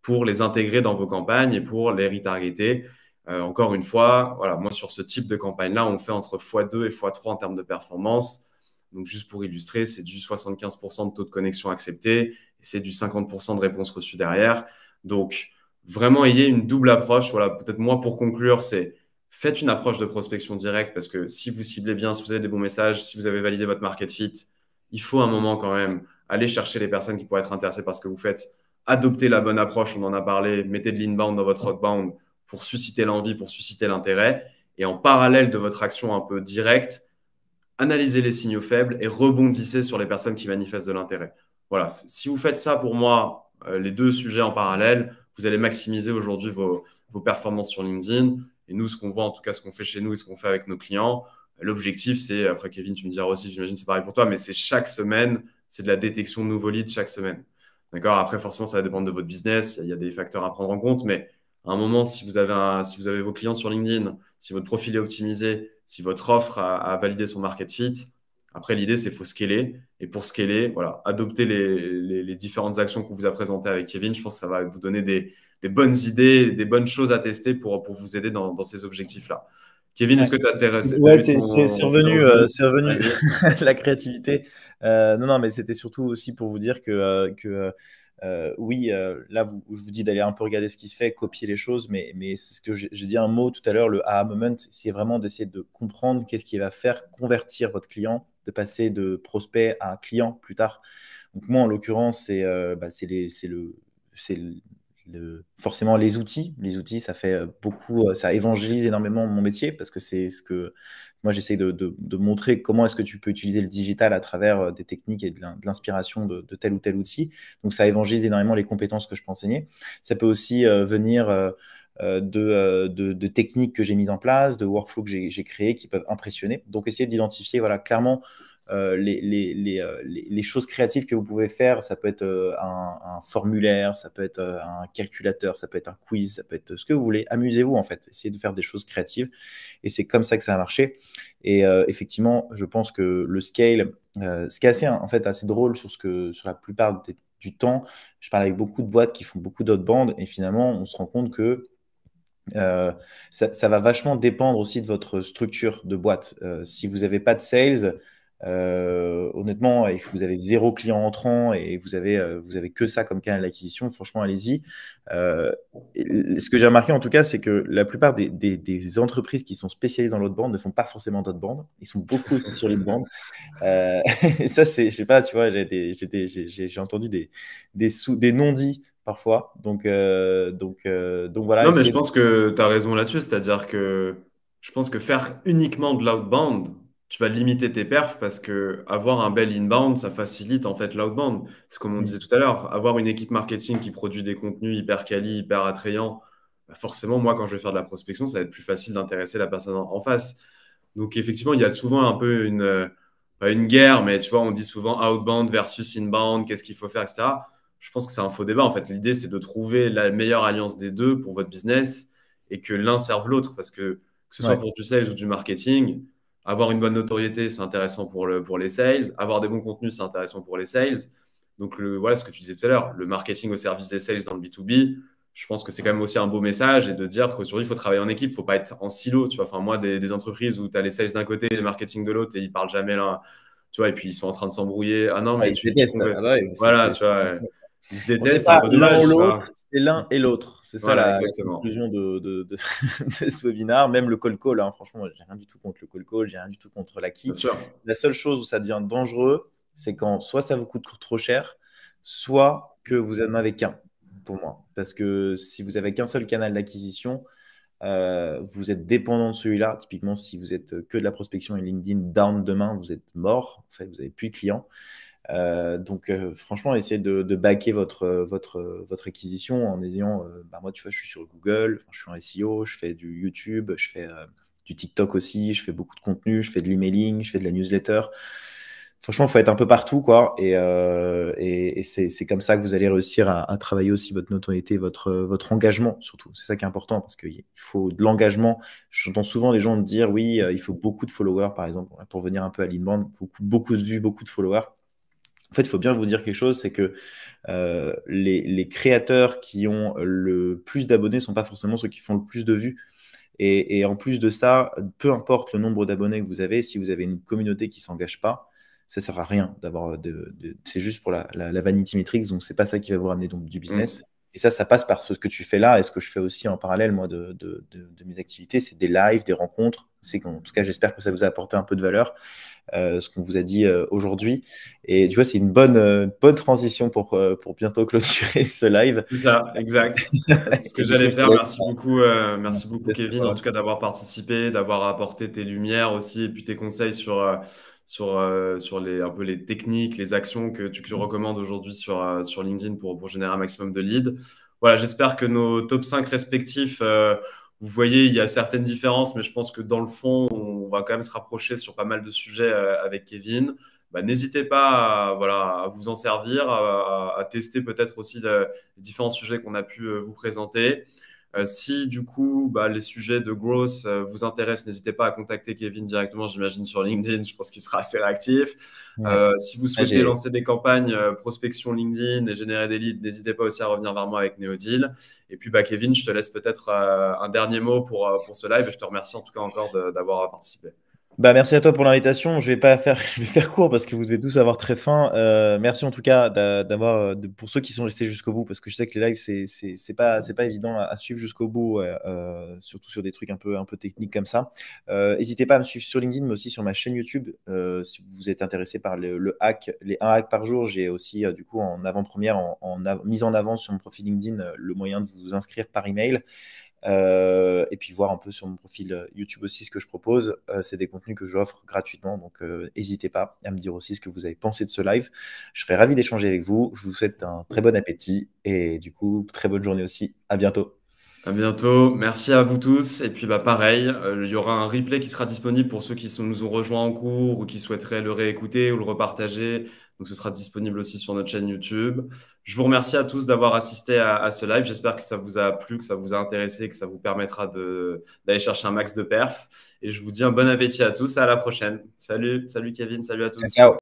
pour les intégrer dans vos campagnes et pour les retargeter. Encore une fois, voilà, moi, sur ce type de campagne-là, on fait entre x2 et x3 en termes de performance. Donc, juste pour illustrer, c'est du 75% de taux de connexion accepté et c'est du 50% de réponse reçue derrière. Donc, vraiment, ayez une double approche. Voilà, peut-être moi, pour conclure, c'est faites une approche de prospection directe parce que si vous ciblez bien, si vous avez des bons messages, si vous avez validé votre market fit, il faut un moment quand même aller chercher les personnes qui pourraient être intéressées par ce que vous faites. Adoptez la bonne approche, on en a parlé. Mettez de l'inbound dans votre outbound pour susciter l'envie, pour susciter l'intérêt. Et en parallèle de votre action un peu directe, analysez les signaux faibles et rebondissez sur les personnes qui manifestent de l'intérêt. Voilà, si vous faites ça pour moi, les deux sujets en parallèle, vous allez maximiser aujourd'hui vos performances sur LinkedIn. Et nous, ce qu'on voit, en tout cas, ce qu'on fait chez nous et ce qu'on fait avec nos clients, l'objectif, c'est, après Kevin, tu me diras aussi, j'imagine c'est pareil pour toi, mais c'est chaque semaine, c'est de la détection de nouveaux leads chaque semaine. D'accord? Après, forcément, ça va dépendre de votre business, il y a des facteurs à prendre en compte, mais à un moment, si vous avez vos clients sur LinkedIn, si votre profil est optimisé, si votre offre a validé son market fit, après, l'idée, c'est qu'il faut scaler. Et pour scaler, voilà, adopter les différentes actions qu'on vous a présentées avec Kevin. Je pense que ça va vous donner des des bonnes idées, des bonnes choses à tester pour vous aider dans ces objectifs-là. Kevin, est-ce Ouais, que tu as ouais, eu c'est c'est revenu, revenu? Vas-y. la créativité. Non, non, mais c'était surtout aussi pour vous dire que oui, là, je vous dis d'aller un peu regarder ce qui se fait, copier les choses, mais c'est ce que j'ai dit un mot tout à l'heure, le aha moment, c'est vraiment d'essayer de comprendre qu'est-ce qui va faire convertir votre client, de passer de prospect à client plus tard. Donc moi, en l'occurrence, c'est forcément les outils. Les outils, ça fait beaucoup, ça évangélise énormément mon métier parce que c'est ce que moi j'essaie de montrer comment est-ce que tu peux utiliser le digital à travers des techniques et de l'inspiration de tel ou tel outil. Donc ça évangélise énormément les compétences que je peux enseigner. Ça peut aussi venir de techniques que j'ai mises en place, de workflows que j'ai créés qui peuvent impressionner. Donc essayer d'identifier voilà, clairement les choses créatives que vous pouvez faire. Ça peut être un formulaire, ça peut être un calculateur, ça peut être un quiz, ça peut être ce que vous voulez. Amusez-vous en fait, essayez de faire des choses créatives et c'est comme ça que ça a marché. Et effectivement, je pense que le scale, ce qui est assez, en fait, assez drôle sur la plupart du temps, je parle avec beaucoup de boîtes qui font beaucoup d'outbound et finalement, on se rend compte que ça va vachement dépendre aussi de votre structure de boîte. Si vous n'avez pas de sales, honnêtement, et que vous avez 0 client entrant et vous avez que ça comme canal d'acquisition, franchement, allez-y. Ce que j'ai remarqué en tout cas, c'est que la plupart des entreprises qui sont spécialisées dans l'outbound ne font pas forcément d'outbound. Ils sont beaucoup aussi sur l'inbound. Et ça, c'est, je sais pas, tu vois, j'ai entendu des non-dits parfois. Donc voilà, Non, mais je essayer. pense que tu as raison là-dessus. C'est-à-dire que je pense que faire uniquement de l'outbound, tu vas limiter tes perfs parce que avoir un bel inbound, ça facilite en fait l'outbound. C'est comme on disait tout à l'heure, avoir une équipe marketing qui produit des contenus hyper quali, hyper attrayants, bah forcément, moi, quand je vais faire de la prospection, ça va être plus facile d'intéresser la personne en face. Donc, effectivement, il y a souvent un peu pas une guerre, mais tu vois, on dit souvent outbound versus inbound, qu'est-ce qu'il faut faire, etc. Je pense que c'est un faux débat. En fait, l'idée, c'est de trouver la meilleure alliance des deux pour votre business et que l'un serve l'autre. Parce que ce soit Ouais. pour du sales ou du marketing, avoir une bonne notoriété, c'est intéressant pour les sales. Avoir des bons contenus, c'est intéressant pour les sales. Donc, voilà ce que tu disais tout à l'heure, le marketing au service des sales dans le B2B, je pense que c'est quand même aussi un beau message et de dire qu'aujourd'hui, il faut travailler en équipe, il ne faut pas être en silo. Tu vois, enfin, moi, des entreprises où tu as les sales d'un côté et les marketing de l'autre et ils ne parlent jamais l'un, tu vois, et puis ils sont en train de s'embrouiller. Ah non, Ah, mais ils se tu détestent. trouves. Ah bah oui, Voilà, tu vois, ils se bon, c'est détestent, c'est un pas peu l'un ou dommage, tu l'autre, vois. c'est l'un et l'autre. C'est ça Voilà, la exactement. conclusion de ce webinaire. Même le call call, hein, franchement, j'ai rien du tout contre le call call, j'ai rien du tout contre Bien l'acquis. sûr. La seule chose où ça devient dangereux, c'est quand soit ça vous coûte trop cher, soit que vous en avez qu'un, pour moi. Parce que si vous avez qu'un seul canal d'acquisition, vous êtes dépendant de celui-là. Typiquement, si vous êtes que de la prospection et LinkedIn down demain, vous êtes mort. En fait, vous n'avez plus de clients. Franchement, essayez de backer votre acquisition en ayant, bah, moi, tu vois, je suis sur Google, je suis en SEO, je fais du YouTube, je fais du TikTok aussi, je fais beaucoup de contenu, je fais de l'emailing, je fais de la newsletter. Franchement, il faut être un peu partout, quoi. Et c'est comme ça que vous allez réussir à travailler aussi votre notoriété, votre engagement, surtout. C'est ça qui est important parce qu'il faut de l'engagement. J'entends souvent les gens me dire, oui, il faut beaucoup de followers, par exemple, pour venir un peu à l'inbound, beaucoup de vues, beaucoup de followers. En fait, il faut bien vous dire quelque chose, c'est que les créateurs qui ont le plus d'abonnés ne sont pas forcément ceux qui font le plus de vues. Et en plus de ça, peu importe le nombre d'abonnés que vous avez, si vous avez une communauté qui ne s'engage pas, ça ne sert à rien d'avoir c'est juste pour la vanity metrics, donc c'est pas ça qui va vous ramener donc, du business. Mm. Et ça passe par ce que tu fais là et ce que je fais aussi en parallèle, moi, de mes activités, c'est des lives, des rencontres. C'est qu'en tout cas, j'espère que ça vous a apporté un peu de valeur, ce qu'on vous a dit aujourd'hui. Et tu vois, c'est une bonne transition pour bientôt clôturer ce live. C'est ça, exact. C'est ce que Et du coup, j'allais je te faire. laisse. Merci Je te beaucoup, laisse la Kevin, en parole. tout cas d'avoir participé, d'avoir apporté tes lumières aussi et puis tes conseils sur un peu les techniques, les actions que tu recommandes aujourd'hui sur LinkedIn pour générer un maximum de leads. Voilà, j'espère que nos top 5 respectifs, vous voyez, il y a certaines différences, mais je pense que dans le fond, on va quand même se rapprocher sur pas mal de sujets avec Kevin. Bah, n'hésitez pas voilà, à vous en servir, à tester peut-être aussi les différents sujets qu'on a pu vous présenter. Si du coup les sujets de growth vous intéressent, n'hésitez pas à contacter Kevin directement, j'imagine, sur LinkedIn. Je pense qu'il sera assez réactif. Ouais. Si vous Ah, souhaitez lancer des campagnes prospection LinkedIn et générer des leads, n'hésitez pas aussi à revenir vers moi avec Neodeal. Et puis Kevin, je te laisse peut-être un dernier mot pour ce live et je te remercie en tout cas encore d'avoir participé. Bah, merci à toi pour l'invitation. Je vais pas faire, je vais faire court parce que vous devez tous avoir très faim. Merci en tout cas pour ceux qui sont restés jusqu'au bout, parce que je sais que les lives c'est pas évident à suivre jusqu'au bout, surtout sur des trucs un peu techniques comme ça. N'hésitez pas à me suivre sur LinkedIn, mais aussi sur ma chaîne YouTube. Si vous êtes intéressé par le hack, les 1 hack par jour, j'ai aussi du coup en avant-première, mise en avant sur mon profil LinkedIn, le moyen de vous inscrire par email. Et puis voir un peu sur mon profil YouTube aussi ce que je propose. C'est des contenus que j'offre gratuitement, donc n'hésitez pas à me dire aussi ce que vous avez pensé de ce live. Je serais ravi d'échanger avec vous. Je vous souhaite un très bon appétit et du coup, très bonne journée aussi. À bientôt. À bientôt. Merci à vous tous. Et puis pareil, il y aura un replay qui sera disponible pour ceux qui nous ont rejoints en cours ou qui souhaiteraient le réécouter ou le repartager. Donc ce sera disponible aussi sur notre chaîne YouTube. Je vous remercie à tous d'avoir assisté à ce live. J'espère que ça vous a plu, que ça vous a intéressé, que ça vous permettra d'aller chercher un max de perf. Et je vous dis un bon appétit à tous et à la prochaine. Salut, salut Kevin, salut à tous. Ciao.